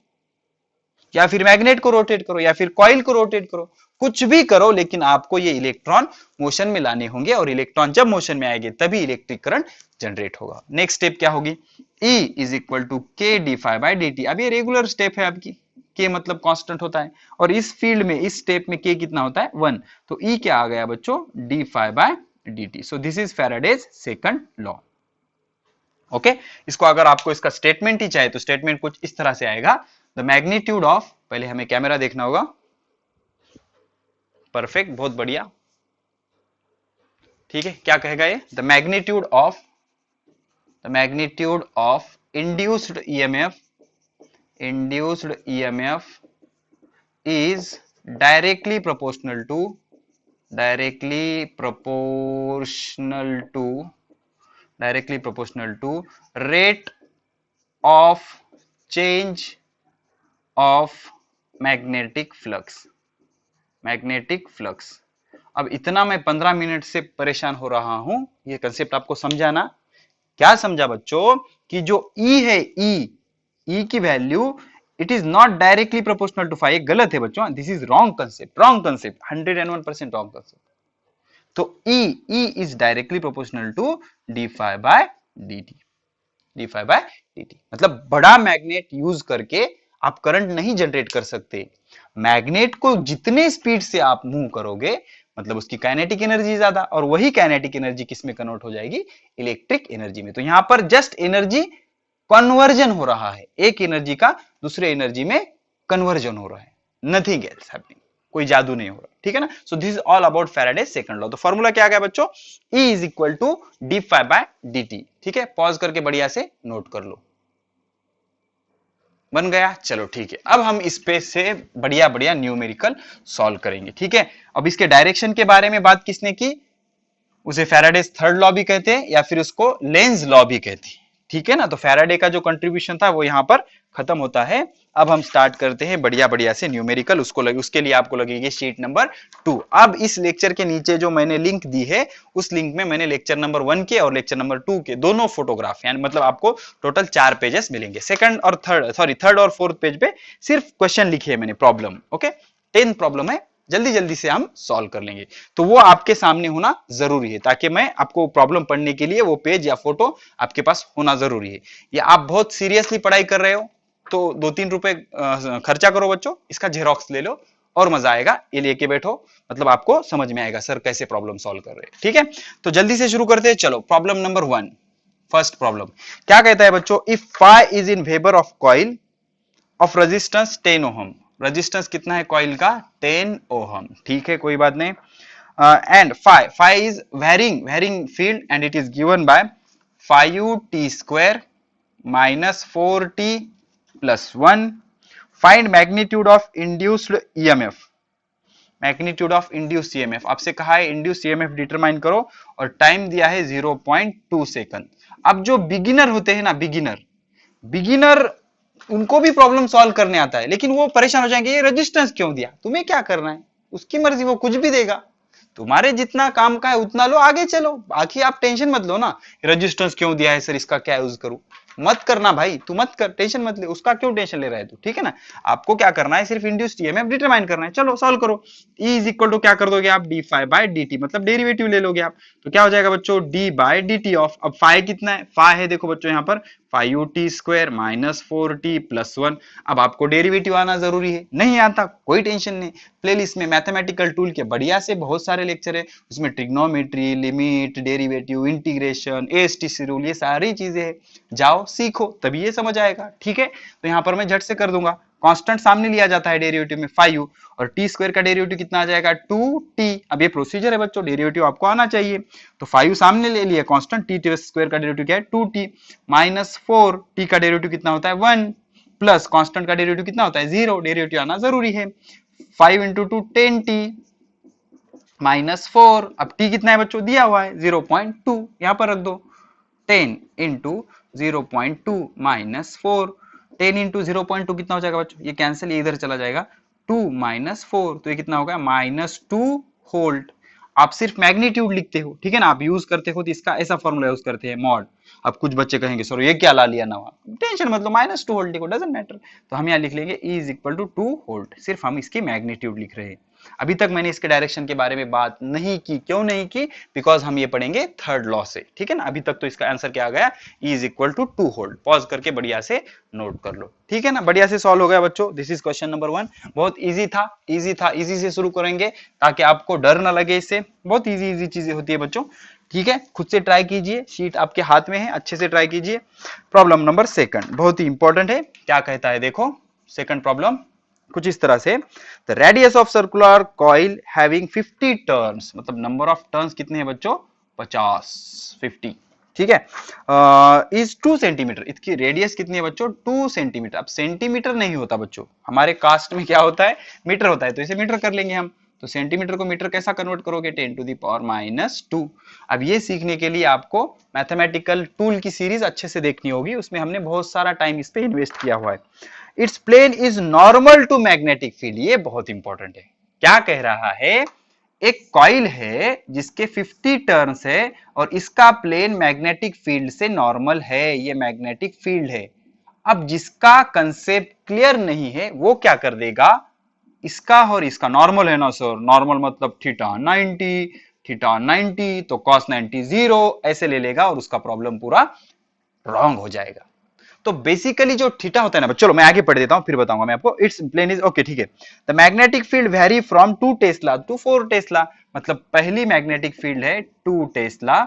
या फिर मैग्नेट को रोटेट करो, या फिर कॉइल को रोटेट करो, कुछ भी करो, लेकिन आपको ये इलेक्ट्रॉन मोशन में लाने होंगे, और इलेक्ट्रॉन जब मोशन में आएंगे तभी इलेक्ट्रिक करंट जनरेट होगा। नेक्स्ट स्टेप क्या होगी, E is equal to k d phi by d t. अब ये रेगुलर स्टेप है आपकी, के मतलब कांस्टेंट होता है, और इस फील्ड में इस स्टेप में के कितना होता है 1, तो E क्या आ गया बच्चों, d phi by d t. So this is Faraday's second law. Okay, इसको अगर आपको इसका स्टेटमेंट ही चाहिए तो स्टेटमेंट कुछ इस तरह से आएगा, द मैग्नीट्यूड ऑफ, पहले हमें कैमरा देखना होगा, परफेक्ट, बहुत बढ़िया, ठीक है, क्या कहेगा ये, the magnitude of induced EMF is directly proportional to rate of change of magnetic flux। अब इतना मैं 15 मिनट से परेशान हो रहा हूं, ये कंसेप्ट आपको समझा ना, क्या समझा बच्चों, कि जो E है, E की value it is not directly proportional to phi, गलत है बच्चों, this is wrong concept, 101% wrong concept. तो E is directly proportional to d phi by d t, मतलब बड़ा मैग्नेट यूज करके आप करंट नहीं जनरेट कर सकते। मैग्नेट को जितने स्पीड से आप मूव करोगे, मतलब उसकी काइनेटिक एनर्जी ज्यादा, और वही काइनेटिक एनर्जी किस में कन्वर्ट हो जाएगी, इलेक्ट्रिक एनर्जी में। तो यहां पर जस्ट एनर्जी कन्वर्जन हो रहा है, एक एनर्जी का दूसरे एनर्जी में कन्वर्जन हो रहा है, नथिंग एल्स हैपनिंग, कोई जादू नहीं हो रहा, ठीक है ना। So this is all about Faraday second law. तो फॉर्मूला क्या आ गया बच्चों, E is equal to d phi by d t, ठीक है, पॉज करके बढ़िया से नोट कर लो, बन गया, चलो ठीक है। अब हम इस पे से बढ़िया बढ़िया न्यूमेरिकल सॉल्व करेंगे, ठीक है। अब इसके डायरेक्शन के बारे में बात किसने की, उसे फैराडेज थर्ड लॉ भी कहते हैं, या फिर उसको लेंज लॉ भी कहते हैं, ठीक है ना। तो फैराडे का जो कंट्रीब्यूशन था वो यहां पर खत्म होता है। अब हम स्टार्ट करते हैं बढ़िया बढ़िया से न्यूमेरिकल, उसके लिए आपको लगेगी शीट नंबर 2। अब इस लेक्चर के नीचे जो मैंने लिंक दी है, उस लिंक में मैंने लेक्चर नंबर 1 के और लेक्चर नंबर 2 के दोनों फोटोग्राफ, यानी मतलब आपको टोटल 4 पेजेस मिलेंगे। थर्ड और फोर्थ पेज पे सिर्फ क्वेश्चन लिखे है मैंने, प्रॉब्लम, ओके, 10 प्रॉब्लम है, जल्दी जल्दी से हम सॉल्व कर लेंगे। तो वो आपके सामने होना जरूरी है, ताकि मैं आपको प्रॉब्लम पढ़ने के लिए वो पेज या फोटो आपके पास होना जरूरी है। या आप बहुत सीरियसली पढ़ाई कर रहे हो तो 2-3 रुपए खर्चा करो बच्चों, इसका जेरोक्स ले लो और मजा आएगा, ये लेके बैठो, मतलब आपको समझ में आएगा सर कैसे प्रॉब्लम सॉल्व कर रहे हैं, ठीक है। तो जल्दी से शुरू करते हैं, चलो प्रॉब्लम नंबर 1। फर्स्ट प्रॉब्लम क्या कहता है बच्चों, if phi is in favour of coil of resistance 10 ohm, resistance कितना है कॉइल का, 10 ओहम, ठीक है, कोई बात नहीं। And phi is varying field and it is given by 5t square minus 4t plus 1। Find magnitude of induced EMF, magnitude of induced EMF आपसे कहा है इंड्यूस्ड ईएमएफ डिटरमाइन करो, और टाइम दिया है 0.2 सेकंड। अब जो बिगिनर होते हैं ना, बिगिनर उनको भी प्रॉब्लम सॉल्व करने आता है, लेकिन वो परेशान हो जाएंगे, ये रेजिस्टेंस क्यों दिया, तुम्हें क्या करना है, उसकी मर्जी, वो कुछ भी देगा, तुम्हारे जितना काम का है उतना लो, आगे चलो, बाकी आप टेंशन मत लो ना, रेजिस्टेंस क्यों दिया है सर, इसका क्या यूज करूं, मत करना भाई, तू मत कर, टेंशन मत ले, उसका क्यों टेंशन ले रहा है तू, ठीक है ना। आपको क्या करना है, सिर्फ इंड्यूस्ड ईएमएफ डिटरमाइन करना है। चलो सॉल्व करो। E इज इक्वल टू क्या कर दोगे आप, d phi by d t, मतलब डेरिवेटिव ले लोगे आप। तो क्या हो जाएगा बच्चों, d by d t of, अब फाई कितना है, फाई है देखो बच्चों यहाँ पर 5u t² minus 4t plus 1। अब आपको डेरिवेटिव आना जरूरी है, नहीं आता कोई टेंशन नहीं, प्लेलिस्ट में मैथमेटिकल टूल के बढ़िया से बहुत सारे लेक्चर है, उसमें trigonometry, limit, derivative, integration, ASTC rule, ये सारी चीजें है, जाओ सीखो तभी ये समझ आएगा, ठीक है। तो यहाँ पर मैं झट से कर दूंगा, कांस्टेंट सामने लिया जाता है डेरिवेटिव में 5u, और टी स्क्वायर का डेरिवेटिव कितना आ जाएगा 2t। अब ये प्रोसीजर है बच्चों, डेरिवेटिव आपको आना चाहिए, तो 5u सामने ले लिया कांस्टेंट, टी स्क्वायर का डेरिवेटिव क्या है 2t, माइनस 4t का डेरिवेटिव कितना होता है 1, प्लस कांस्टेंट का डेरिवेटिव कितना होता है 0, डेरिवेटिव आना जरूरी है। 5 इंटू 2 10t माइनस 4, अब t कितना है बच्चों दिया हुआ है 0.2, यहां पर रख दो, 10 इंटू 0.2 माइनस 4, 10 इंटू 0.2 कितना हो जाएगा बच्चों, ये कैंसिल, ये इधर चला जाएगा, 2 माइनस 4, तो ये कितना होगा -2 होल्ट। आप सिर्फ मैग्नीट्यूड लिखते हो, ठीक है ना, आप यूज करते हो तो इसका ऐसा फॉर्मूला यूज करते हैं मॉड। अब कुछ बच्चे कहेंगे सर ये क्या ला लिया नवा, टेंशन मतलब -2 होल्ट लिखो, डजंट मैटर, तो हम यहाँ लिख लेंगे E is equal to 2 volt, सिर्फ हम इसकी मैग्नीट्यूड लिख रहे हैं। अभी तक मैंने इसके डायरेक्शन के बारे में बात नहीं की, क्यों नहीं की, बिकॉज हम ये पढ़ेंगे थर्ड लॉ से, ठीक है ना। अभी तक तो इसका आंसर क्या आ गया, E is equal to 2 volt, pause करके बढ़िया से नोट कर लो, ठीक है ना, बढ़िया से सॉल्व हो गया बच्चों। दिस इज क्वेश्चन नंबर 1, बहुत इजी था, इजी था, इजी से शुरू करेंगे ताकि आपको डर ना लगे इससे, बहुत इजी चीजें होती है बच्चों, ठीक है। खुद से ट्राई कीजिए, शीट आपके हाथ में है, अच्छे से ट्राई कीजिए। प्रॉब्लम नंबर 2 बहुत ही इंपॉर्टेंट है, क्या कहता है देखो, सेकंड प्रॉब्लम कुछ इस तरह से, the radius of circular coil having 50 turns, मतलब नंबर ऑफ टर्न्स कितने हैं बच्चों 50, ठीक है, इज 2 सेंटीमीटर, इसकी रेडियस कितनी है बच्चों 2 सेंटीमीटर। अब सेंटीमीटर नहीं होता बच्चों, हमारे कास्ट में क्या होता है मीटर होता है, तो इसे मीटर कर लेंगे हम, तो सेंटीमीटर को मीटर कैसा कन्वर्ट करोगे 10 टू द पावर -2। अब ये सीखने के लिए आपको मैथमेटिकल टूल की सीरीज अच्छे से देखनी होगी, उसमें हमने बहुत सारा टाइम इस पे इन्वेस्ट किया हुआ है। Its plane is normal to magnetic field, ये बहुत इंपॉर्टेंट है, क्या कह रहा है, एक कॉइल है जिसके 50 टर्न्स है और इसका प्लेन मैग्नेटिक फील्ड से नॉर्मल है, ये मैग्नेटिक फील्ड है। अब जिसका कंसेप्ट क्लियर नहीं है वो क्या कर देगा, इसका और इसका नॉर्मल है ना सर, नॉर्मल मतलब थीटा 90 तो cos 90 0, ऐसे ले लेगा और उसका प्रॉब्लम पूरा रॉन्ग हो जाएगा। तो बेसिकली जो थीटा होता है ना, चलो मैं आगे पढ़ देता हूं फिर बताऊंगा मैं आपको। इट्स प्लेन इज ओके, ठीक है। The magnetic field vary from 2 tesla to 4 tesla, मतलब पहली मैग्नेटिक फील्ड है 2 टेस्ला,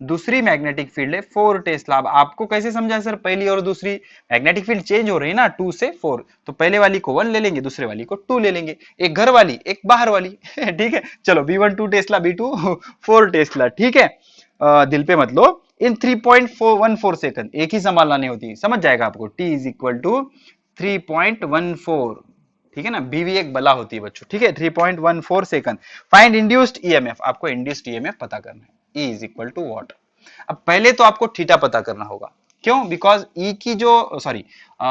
दूसरी मैग्नेटिक फील्ड है 4 टेस्ला। अब आपको कैसे समझा सर, पहली और दूसरी मैग्नेटिक फील्ड चेंज हो रही है ना 2 से 4, तो पहले वाली को 1 ले लेंगे, दूसरे वाली को 2 ले लेंगे, एक घर वाली एक बाहर वाली ठीक है। चलो B1 2 टेस्ला, B2 4 टेस्ला, ठीक है। दिल पे मत लो, इन 3.14 सेकंड, एक ही संभालना नहीं होती, समझ जाएगा आपको। T इज इक्वल टू 3.14, ठीक है ना, B भी एक बला होती है बच्चों, ठीक है। 3.14 सेकंड। फाइंड इंड्यूस्ड ईएमएफ, आपको इंड्यूस्ड ईएमएफ पता करना है, E is equal to what. अब पहले तो आपको थीटा पता करना होगा, क्यों, बिकॉज E की जो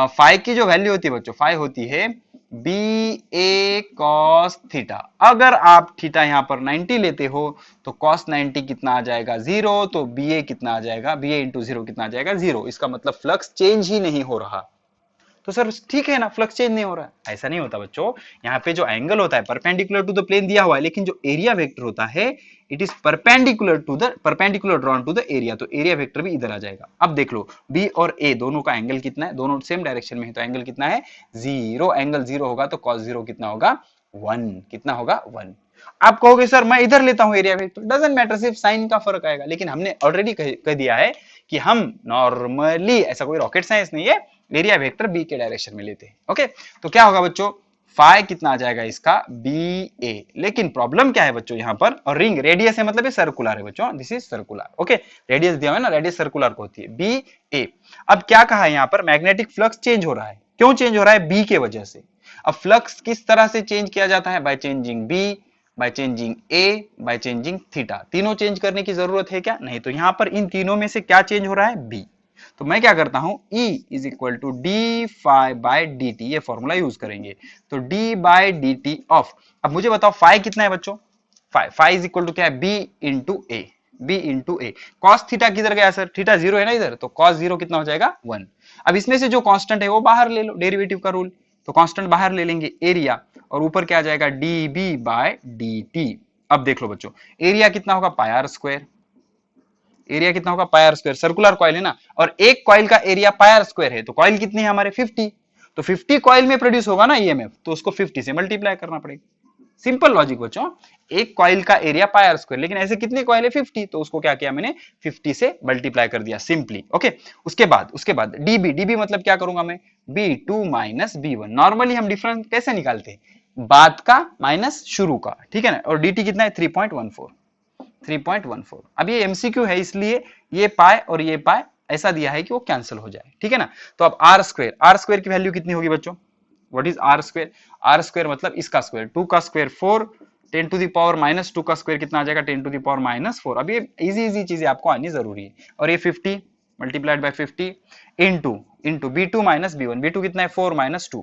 फाई की जो वैल्यू होती है बच्चों, फाई होती है BA cos थीटा। अगर आप थीटा यहां पर 90 लेते हो तो cos 90 कितना आ जाएगा 0, तो BA कितना आ जाएगा, BA इंटू 0 कितना आ जाएगा 0, इसका मतलब फ्लक्स चेंज ही नहीं हो रहा। तो सर ठीक है ना, फ्लक्स चेंज नहीं हो रहा है, ऐसा नहीं होता बच्चों। यहाँ पे जो एंगल होता है परपेंडिकुलर टू द प्लेन दिया हुआ है, लेकिन जो एरिया वेक्टर होता है it is perpendicular drawn to the area, तो एरिया वेक्टर भी इधर आ जाएगा। अब देख लो बी और ए दोनों का एंगल कितना है, दोनों सेम डायरेक्शन में है, तो एंगल कितना है 0, एंगल 0 होगा तो cos 0 कितना होगा 1, कितना होगा 1। आप कहोगे सर मैं इधर लेता हूं एरिया वेक्टर, डजंट मैटर, सिर्फ साइन का फर्क आएगा, लेकिन हमने ऑलरेडी कह दिया है कि हम नॉर्मली, ऐसा कोई रॉकेट साइंस नहीं है, एरिया वेक्टर बी के डायरेक्शन में लेते हैं, ओके। तो क्या होगा बच्चों, फाई कितना आ जाएगा इसका बी ए, लेकिन प्रॉब्लम क्या है बच्चों यहाँ पर, और रिंग रेडियस है मतलब ये सर्कुलर है बच्चों, this is circular, okay. Radius दिया हुआ है ना, रेडियस सर्कुलर को होती है बी ए। अब क्या कहा है यहाँ पर, मैग्नेटिक फ्लक्स चेंज हो रहा है, क्यों चेंज हो रहा है, बी के वजह से। अब फ्लक्स किस तरह से चेंज किया जाता है, by changing B, by changing A, by changing theta. तीनों चेंज करने की जरूरत है क्या, नहीं, तो यहां पर इन तीनों में से क्या चेंज हो रहा है, बी। तो मैं क्या करता हूं, E is equal to d phi by d t, ये फॉर्मूला यूज करेंगे, तो d by d t of, अब मुझे बताओ फाई कितना है बच्चों, फाई इज इक्वल टू क्या है, B into A, B into A. Cos theta किधर गया सर, थीटा जीरो है ना इधर, तो कॉस जीरो कितना हो जाएगा 1। अब इसमें से जो कांस्टेंट है वो बाहर ले लो, डेरिवेटिव का रूल, तो कांस्टेंट बाहर ले लेंगे एरिया, और ऊपर क्या आ जाएगा d B by d t. अब देख लो बच्चों, एरिया कितना होगा पाई आर स्क्वायर, एरिया कितना होगा pi r square, circular coil है ना, और एक कॉइल का एरिया पाई आर स्क्वायर है, तो कॉइल कितनी है हमारे 50, तो 50 कॉइल में प्रोड्यूस होगा ना ईएमएफ, तो उसको 50 से मल्टीप्लाई करना पड़ेगा। सिंपल लॉजिक बच्चों, एक कॉइल का एरिया पाई आर स्क्वायर, लेकिन ऐसे कितने कॉइल है 50, तो उसको क्या किया मैंने 50 से मल्टीप्लाई कर दिया सिंपली। ओके, उसके बाद डीबी, डीबी मतलब क्या करूंगा मैं, बी2 माइनस बी1। नॉर्मली हम डिफरेंस कैसे निकालते हैं, बाद का माइनस शुरू का, ठीक है ना, और dt कितना है 3.14, 3.14। अब ये एमसीक्यू है, इसलिए ये पाए और ये पाए ऐसा दिया है कि वो कैंसिल हो जाए, ठीक है ना। तो अब आर स्क्वायर की वैल्यू कितनी होगी बच्चों, what is r square, r square मतलब इसका स्क्वायर, 2 का square 4, 10 to the power minus 2 का स्क्वायर कितना आ जाएगा 10 टू द पावर माइनस 4। अब ये इजी चीजें आपको आनी जरूरी है, और ये 50 multiplied by 50 into b2 minus b1, b2 कितना है 4 माइनस 2,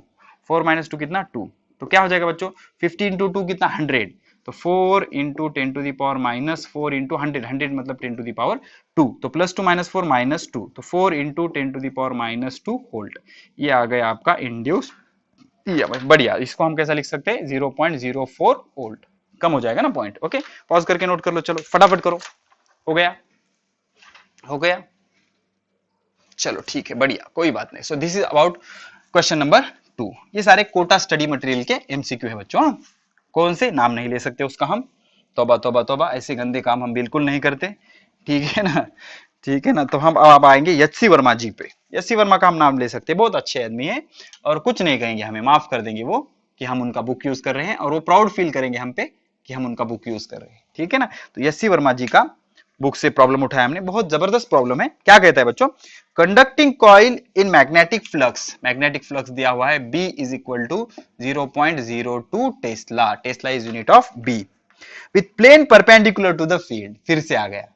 4 माइनस 2 कितना 2, तो क्या हो जाएगा बच्चों 50 इंटू 2 कितना 100, तो 4 into 10 to the power minus 4 into 100, 100 मतलब 10 टू द पावर 2, तो प्लस 2 माइनस 4 माइनस 2, तो 4 into 10 to the power minus 2 volt. ये आ गया आपका इंड्यूस, बढ़िया। इसको हम कैसा लिख सकते हैं 0.04 वोल्ट, कम हो जाएगा ना पॉइंट। ओके, पॉज करके नोट कर लो, चलो फटाफट करो, हो गया, हो गया, चलो ठीक है, बढ़िया, कोई बात नहीं। सो this is about question number 2। ये सारे कोटा स्टडी मटेरियल के एमसीक्यू है बच्चों, कौन से नाम नहीं ले सकते उसका हम, तौबा तौबा तौबा, ऐसे गंदे काम हम बिल्कुल नहीं करते, ठीक है ना, ठीक है ना। तो हम अब आएंगे यच्सी वर्मा जी पे। यच्सी वर्मा का हम नाम ले सकते हैं, बहुत अच्छे आदमी है, और कुछ नहीं कहेंगे, हमें माफ कर देंगे वो कि हम उनका बुक यूज कर रहे हैं, और वो प्राउड फील करेंगे हम पे कि हम उनका बुक यूज कर रहे हैं, ठीक है ना। तो यच्सी वर्मा जी का बुक से प्रॉब्लम उठाया हमने, बहुत जबरदस्त प्रॉब्लम है। क्या कहता है बच्चों, conducting coil in magnetic flux दिया हुआ है B is equal to 0.02 tesla, tesla is unit of B, with plane perpendicular to the field. फिर से आ गया,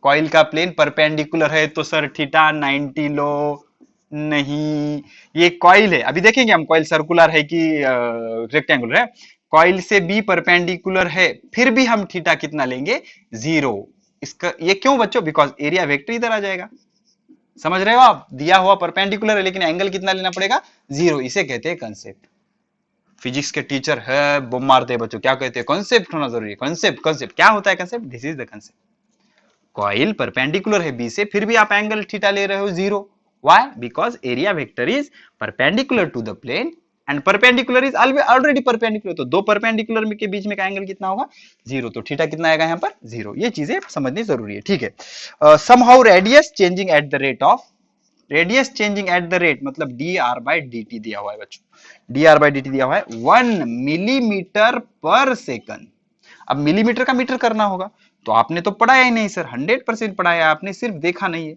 कॉइल का प्लेन परपेंडिकुलर है तो सर थीटा 90 लो, नहीं, ये कॉइल है, अभी देखेंगे हम कॉइल सर्कुलर है कि रेक्टेंगुलर है। कॉइल से बी परपेंडिकुलर है, फिर भी हम थीटा कितना लेंगे 0। इसका ये क्यों बच्चों, बिकॉज एरिया वेक्टर इधर आ जाएगा, समझ रहे हो आप, दिया हुआ परपेंडिकुलर है लेकिन एंगल कितना लेना पड़ेगा 0, इसे कहते हैं कंसेप्ट। फिजिक्स के टीचर है बुम मारते हैं बच्चों, क्या कहते हैं, कंसेप्ट होना जरूरी है, कंसेप्ट क्या होता है concept, this is the concept. Coil perpendicular है बी से, फिर भी आप एंगल थीटा ले रहे हो 0, why, because area vector is perpendicular to the plane and perpendicular is already perpendicular, तो दो परपेंडिकुलर के बीच में का एंगल कितना होगा 0, तो थीटा कितना आएगा यहाँ पर 0। ये चीजें समझनी जरूरी है, ठीक है। Somehow radius changing eight the rate of, radius changing eight the rate मतलब dr बाय dt दिया हुआ है बच्चों, dr बाय dt दिया हुआ है 1 मिलीमीटर पर सेकंड। अब मिलीमीटर का मीटर करना होगा, तो आपने तो पढ़ाया ही नहीं सर, 100% पढ़ाया आपने, सिर्फ देखा नहीं है।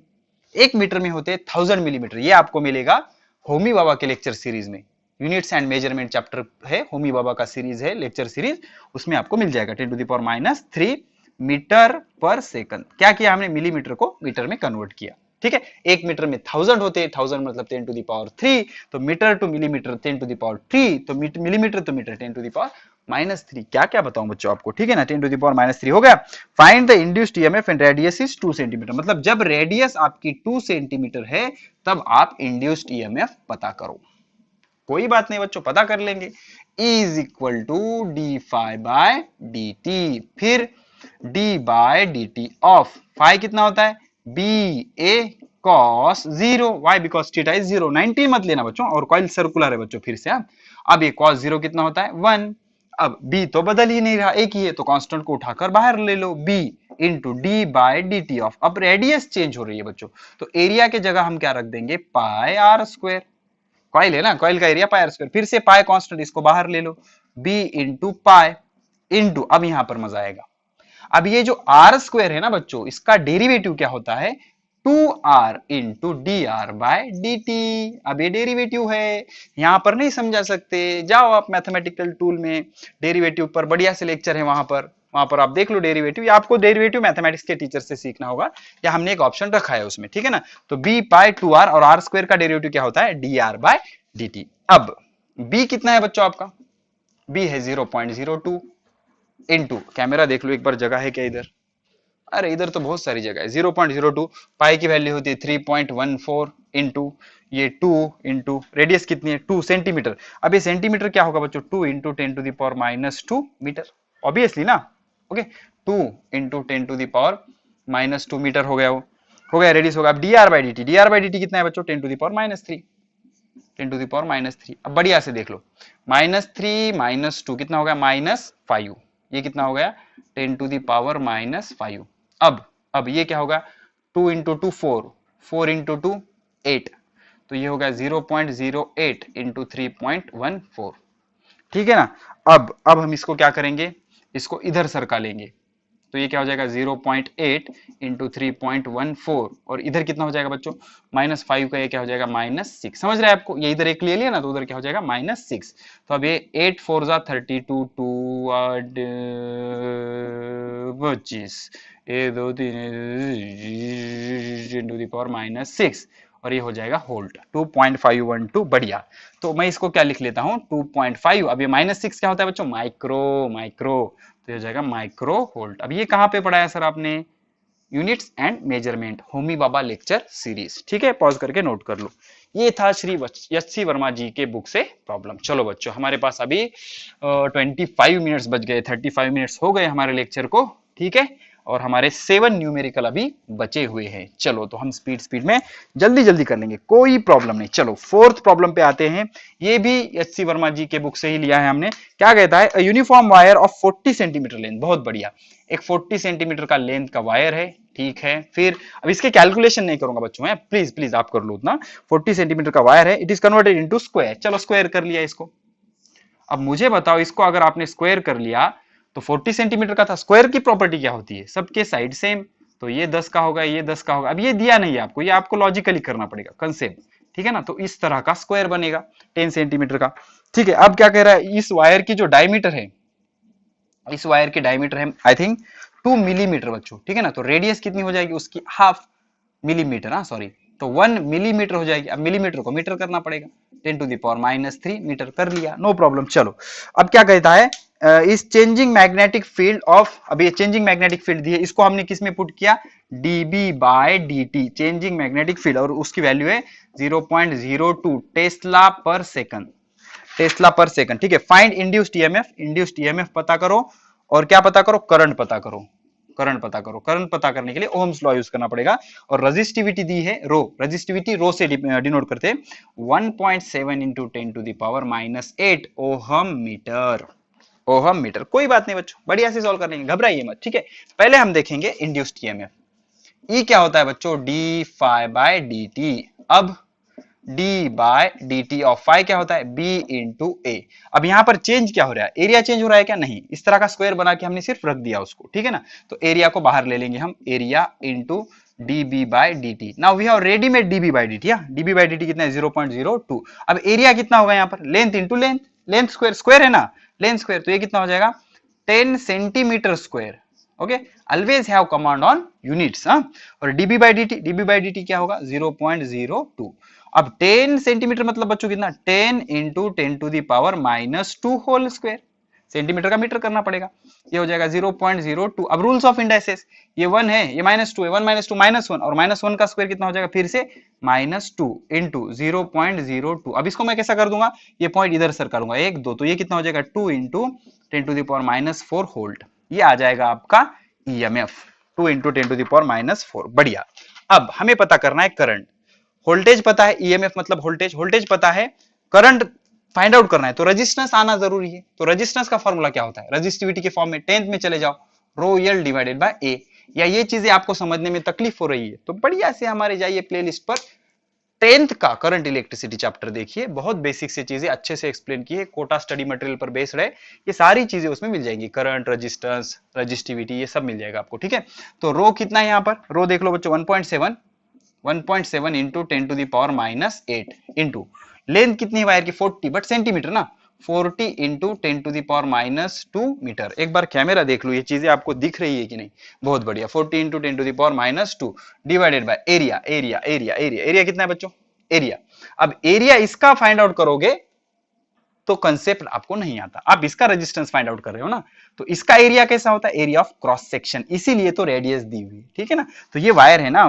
1 मीटर में होते हैं 1000 मिलीमीटर, ये आपको मिलेगा होमी बाबा के लेक्चर सीरीज में, यूनिट्स एंड मेजरमेंट चैप्टर है, होमी बाबा का सीरीज है लेक्चर सीरीज, उसमें आपको मिल जाएगा 10 to the power minus 3 metre पर सेकंड। क्या किया हमने, मिलीमीटर को मीटर में कन्वर्ट किया, ठीक है। 1 मीटर में 1000 होते हैं, 1000 मतलब 10 टू द पावर 3, तो metre to millimetre 10 to the power 3, तो मिलीमीटर तो metre 10 to the power minus 3। क्या क्या बताऊं बच्चों आपको, ठीक है ना, 10 टू द पावर माइनस 3 हो गया। Find the induced EMF and radius is 2 centimetre, मतलब जब रेडियस आपकी 2 सेंटीमीटर है तब आप इंड्यूस्ड ईएमएफ पता करो। कोई बात नहीं बच्चों, पता कर लेंगे, is equal to d phi by d t, फिर d by d t of phi कितना होता है B A cos 0, why because theta is 0, 90 मत लेना बच्चों, और कॉइल सर्कुलर है बच्चों, फिर से अब ये कॉस 0 कितना होता है 1, अब b तो बदल ही नहीं रहा, एक ही है, तो कांस्टेंट को उठाकर बाहर ले लो, b into d by d t of, अब रेडियस चेंज हो रही है बच्चों, तो एरिया के जगह हम क्या रख देंगे पाई आर स्क्वायर, कॉइल है ना, कॉइल का एरिया पाई आर स्क्वायर, फिर से पाई कांस्टेंट इसको बाहर ले लो, b इंटू पाई इंटू, अब यहां पर मजा आएगा, अब ये जो आर स्क्वायर है ना बच्चों, इसका डेरिवेटिव क्या होता है 2r into d r by d t. अब ये डेरिवेटिव है, यहां पर नहीं समझा सकते, जाओ आप मैथमेटिकल टूल में, डेरिवेटिव पर बढ़िया से लेक्चर है, वहां पर आप देख लो डेरिवेटिव, या आपको डेरिवेटिव मैथमेटिक्स के टीचर से सीखना होगा, या हमने एक ऑप्शन रखा है उसमें, ठीक है ना। तो b पाई 2r, और आर स्क्वायर का डेरिवेटिव क्या होता है d r by d t. अब b कितना है बच्चों आपका, b है 0.02 इंटू, कैमरा देख लो एक बार, जगह है क्या इधर, अरे इधर तो बहुत सारी जगह है। 0.02 पाई की वैल्यू होती है 3.14 इंटू ये 2 इंटू रेडियस कितनी है 2 सेंटीमीटर। अब ये सेंटीमीटर क्या होगा बच्चों 2 इंटू 10⁻⁻2 मीटर ऑब्वियसली ना। ओके 2 इंटू 10⁻⁻2 मीटर हो गया वो, हो गया रेडियस होगा। अब D r by d t कितना है बच्चों 10⁻⁻3 10⁻⁻3। अब बढ़िया से देख लो -3 -2 कितना हो गया -5, ये कितना हो गया 10⁻⁻5। अब ये क्या होगा 2 इंटू 2 4, 4 इंटू 2 8, तो ये होगा 0.08 इंटू 3.14। ठीक है ना। अब हम इसको क्या करेंगे, इसको इधर सरका लेंगे, तो ये क्या हो जाएगा 0.8 इंटू 3.14, और इधर कितना हो जाएगा बच्चों -5 का ये क्या हो जाएगा -6। समझ रहे हैं आपको, ये इधर एक ले लिया ना तो उधर क्या हो जाएगा -6। तो अब ये 8 4 जा 32, 2 8 25, ये 2 3 इंटू द पावर -6, और ये हो जाएगा होल्ट 2.512। बढ़िया। तो मैं इसको क्या लिख लेता हूं 2.5। अब ये -6 क्या होता है बच्चों माइक्रो, तो ये हो जाएगा माइक्रो होल्ट। अब ये कहां पे पढ़ाया सर आपने, units and measurement Homi Baba lecture series. ठीक है, पॉज करके नोट कर लो। ये था श्री एच.सी. वर्मा जी के बुक से प्रॉब्लम। चलो बच्चों हमारे पास अभी 25 मिनट्स बच गए, 35 मिनट्स हो गए हमारे लेक्चर को। ठीक है, और हमारे 7 न्यूमेरिकल अभी बचे हुए हैं। चलो तो हम स्पीड में जल्दी जल्दी कर लेंगे, कोई प्रॉब्लम नहीं। चलो 4th प्रॉब्लम पे आते हैं। ये भी एच.सी. वर्मा जी के बुक से ही लिया है हमने। क्या कहता है, uniform wire of 40 centimetre length. बहुत बढ़िया, एक 40 सेंटीमीटर का लेंथ का वायर है। ठीक है, फिर अब इसके कैलकुलेशन नहीं करूंगा बच्चों, है प्लीज प्लीज आप कर लो उतना। 40 सेंटीमीटर का वायर है, it is converted into square. चलो स्क्वायर कर लिया इसको। अब मुझे बताओ, इसको अगर आपने स्क्वायर कर लिया तो 40 सेंटीमीटर का था, स्क्वायर की प्रॉपर्टी क्या होती है, सबके साइड सेम, तो ये 10 का होगा, ये 10 का होगा। अब ये दिया नहीं है आपको, ये आपको लॉजिकली करना पड़ेगा कंसेप्ट। ठीक है ना, तो इस तरह का स्क्वायर बनेगा 10 सेंटीमीटर का। ठीक है, अब क्या कह रहा है, इस वायर की जो डायमीटर है, इस वायर की डायमीटर है आई थिंक 2 मिलीमीटर बच्चों। ठीक है ना, तो रेडियस कितनी हो जाएगी उसकी, हाफ मिलीमीटर, हाँ सॉरी, तो 1 मिलीमीटर हो जाएगी। अब मिलीमीटर को मीटर करना पड़ेगा, 10⁻³ मीटर कर लिया, नो प्रॉब्लम। चलो अब क्या कहता है, इस चेंजिंग मैग्नेटिक फील्ड ऑफ, अब ये चेंजिंग मैग्नेटिक फील्ड दी है, इसको हमने किस में पुट किया dB/dt, चेंजिंग मैग्नेटिक फील्ड, और उसकी वैल्यू है 0.02 टेस्ला पर सेकंड, टेस्ला पर सेकंड। ठीक है, find induced EMF, induced EMF पता करो, और क्या पता करो, करंट पता करो, करंट पता करो। करंट पता करने के लिए ओम्स लॉ यूज करना पड़ेगा, और रेजिस्टिविटी दी है रो, रेजिस्टिविटी रो से डिनोट करते हैं 1.7 into 10⁻⁻8 ohm metre, ohm metre. कोई बात नहीं बच्चों, बढ़िया से सॉल्व कर लेंगे, घबराइए मत। ठीक है, पहले हम देखेंगे इंड्यूस्ड ईएमएफ। ई क्या होता है बच्चों, d phi by d t. अब d by d t of phi क्या होता है, बी इंटू ए। अब यहां पर चेंज क्या हो रहा है, एरिया चेंज हो रहा है क्या, नहीं, इस तरह का स्क्वायर बना के हमने सिर्फ रख दिया उसको। ठीक है ना, तो एरिया को बाहर ले लेंगे हम, area into dB by dt। Now we have readymade dB by dt। dB by dt कितना है 0.02। अब एरिया कितना होगा यहाँ पर, length into length, length square, square है ना, लेंथ स्क्वायर, तो ये कितना हो जाएगा 10 centimetre square. Okay, always have command on units. और dB by dt क्या होगा 0.02। अब 10 सेंटीमीटर मतलब बच्चों कितना, 10 इंटू 10⁻⁻2 होल स्क्वायर, सेंटीमीटर का मीटर करना पड़ेगा, ये हो जाएगा 0.02। अब रूल्स ऑफ इंडाइसेस, ये 1 है, ये -2 है, 1 -2 -1, और -1 का स्क्वायर कितना हो जाएगा फिर से -2 इंटू 0.02। अब इसको मैं कैसा कर दूंगा, ये पॉइंट इधर सर करूंगा 1 2, तो ये कितना हो जाएगा 2 इंटू 10⁻⁻4 होल्ट, ये आ जाएगा आपका ईएमएफ 2 इंटू 10⁻⁻4। बढ़िया। अब हमें पता करना है करंट, वोल्टेज पता है, ईएमएफ मतलब वोल्टेज, वोल्टेज पता है, करंट फाइंड आउट करना है, तो रेजिस्टेंस आना जरूरी है। तो रेजिस्टेंस का फॉर्मूला क्या होता है, रेजिस्टिविटी के फॉर्म में 10th में चले जाओ, रो एल डिवाइडेड बाय ए। या ये चीजें आपको समझने में तकलीफ हो रही है तो बढ़िया से हमारे जाइए प्लेलिस्ट पर 10th का करंट इलेक्ट्रिसिटी चैप्टर देखिए, बहुत बेसिक से चीजें अच्छे से एक्सप्लेन की है, कोटा स्टडी मटेरियल पर बेस्ड है, ये सारी चीजें उसमें मिल जाएंगी, करंट, रेजिस्टेंस, रेजिस्टिविटी, ये सब मिल जाएगा आपको। ठीक है, तो रो कितना है यहाँ पर, रो देख लो बच्चों 1.7 इंटू 10⁻⁸ इंटू लेंथ कितनी है वायर की 40, बट सेंटीमीटर ना, 40 इंटू 10⁻⁻2 मीटर। एक बार कैमरा देख लो, ये चीजें आपको दिख रही है कि नहीं, बहुत बढ़िया। 40 into 10⁻2 divided by area, area area area area कितना है बच्चों, एरिया। अब एरिया इसका फाइंड आउट करोगे तो कंसेप्ट आपको नहीं आता, आप इसका रेजिस्टेंस फाइंड आउट कर रहे हो ना, तो इसका एरिया कैसा होता है, एरिया ऑफ क्रॉस सेक्शन, इसीलिए तो रेडियस दी हुई, ठीक है ना। तो ये वायर है ना,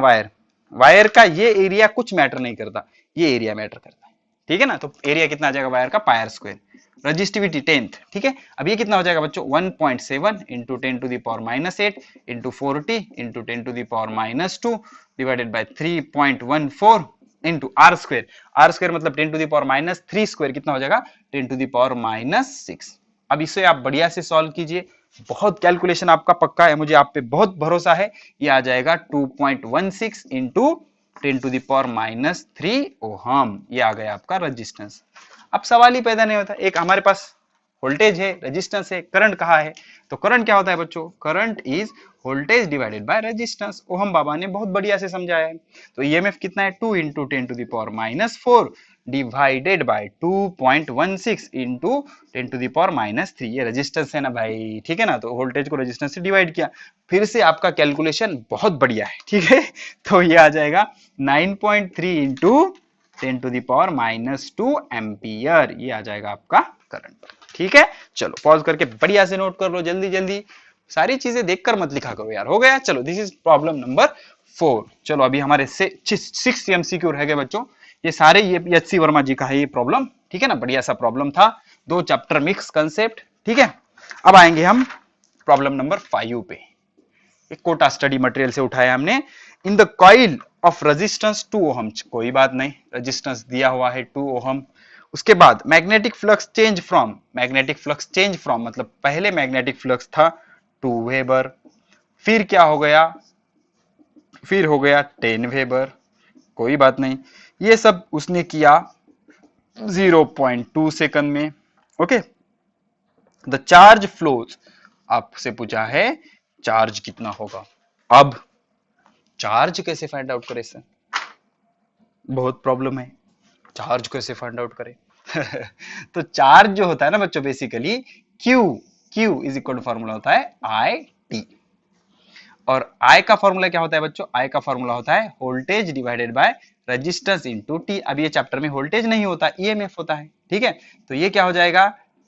वायर का ये एरिया कुछ मैटर नहीं करता, ये एरिया मैटर करता है, ठीक है ना। तो एरिया कितना आ जाएगा वायर का, पायर स्क्वायर, रजिस्टिविटी 10th, ठीक है। अब ये कितना हो जाएगा बच्चों, 1.7 into 10⁻⁸ into 40 into 10⁻⁻2 divided by 3.14 into r square मतलब 10⁻³ स्क्वायर कितना हो जाएगा, 10⁻⁻6। अब इसे आप बढ़िया से सॉल्व कीजिए, बहुत कैलकुलेशन आपका पक्का है, मुझे आप पे बहुत भरोसा है। ये आ जाएगा 2.16 इंटू 10⁻³ ओहम, ये आ गया आपका रेजिस्टेंस। अब सवाल ही पैदा नहीं होता, एक हमारे पास वोल्टेज है, रेजिस्टेंस है, करंट कहा है, तो करंट क्या होता है बच्चों, current is voltage divided by resistance. Ohm बाबा ने बहुत बढ़िया से समझाया है। तो ईएमएफ कितना है, 2 इंटू 10⁻⁴ डिवाइडेड बाय 2.16 इंटू 10⁻⁻3, ये रेजिस्टेंस है ना भाई, ठीक है ना। तो वोल्टेज को रेजिस्टेंस से डिवाइड किया, फिर से आपका कैलकुलेशन बहुत बढ़िया है, ठीक है। तो ये आ जाएगा 9.3 इंटू 10⁻⁻2 एम्पियर, ये आ जाएगा आपका करंट, ठीक है। चलो पॉज करके बढ़िया से नोट कर लो, जल्दी जल्दी सारी चीजें देखकर मत लिखा करो यार, हो गया। चलो दिस इज प्रॉब्लम नंबर 4। चलो अभी हमारे 6 एमसीक्यू रह गए बच्चों, ये सारे ये एच सी वर्मा जी का है ये प्रॉब्लम, ठीक है ना। बढ़िया सा प्रॉब्लम था, 2 चैप्टर मिक्स कंसेप्ट, ठीक है। अब आएंगे हम प्रॉब्लम नंबर 5 पे, एक कोटा स्टडी मटेरियल से उठाया हमने। In the coil of resistance 2 ohm, कोई बात नहीं, रेजिस्टेंस दिया हुआ है 2 ओहम। उसके बाद मैग्नेटिक फ्लक्स चेंज फ्रॉम, मतलब पहले मैग्नेटिक फ्लक्स था 2 वेबर, फिर क्या हो गया, फिर हो गया 10 वेबर, कोई बात नहीं, ये सब उसने किया 0.2 सेकंड में, ओके। द चार्ज फ्लोज, आपसे पूछा है चार्ज कितना होगा। अब चार्ज कैसे फाइंड आउट करें सर, बहुत प्रॉब्लम है, चार्ज कैसे फाइंड आउट करें। तो चार्ज जो होता है ना बच्चों, basically Q is equal to formula होता है I T, और I का फॉर्मूला क्या होता है बच्चों, I का फॉर्मूला होता है voltage divided by resistance into T। अब ये चैप्टर में वोल्टेज नहीं होता, ईएमएफ होता है, ठीक है। तो ये क्या हो जाएगा,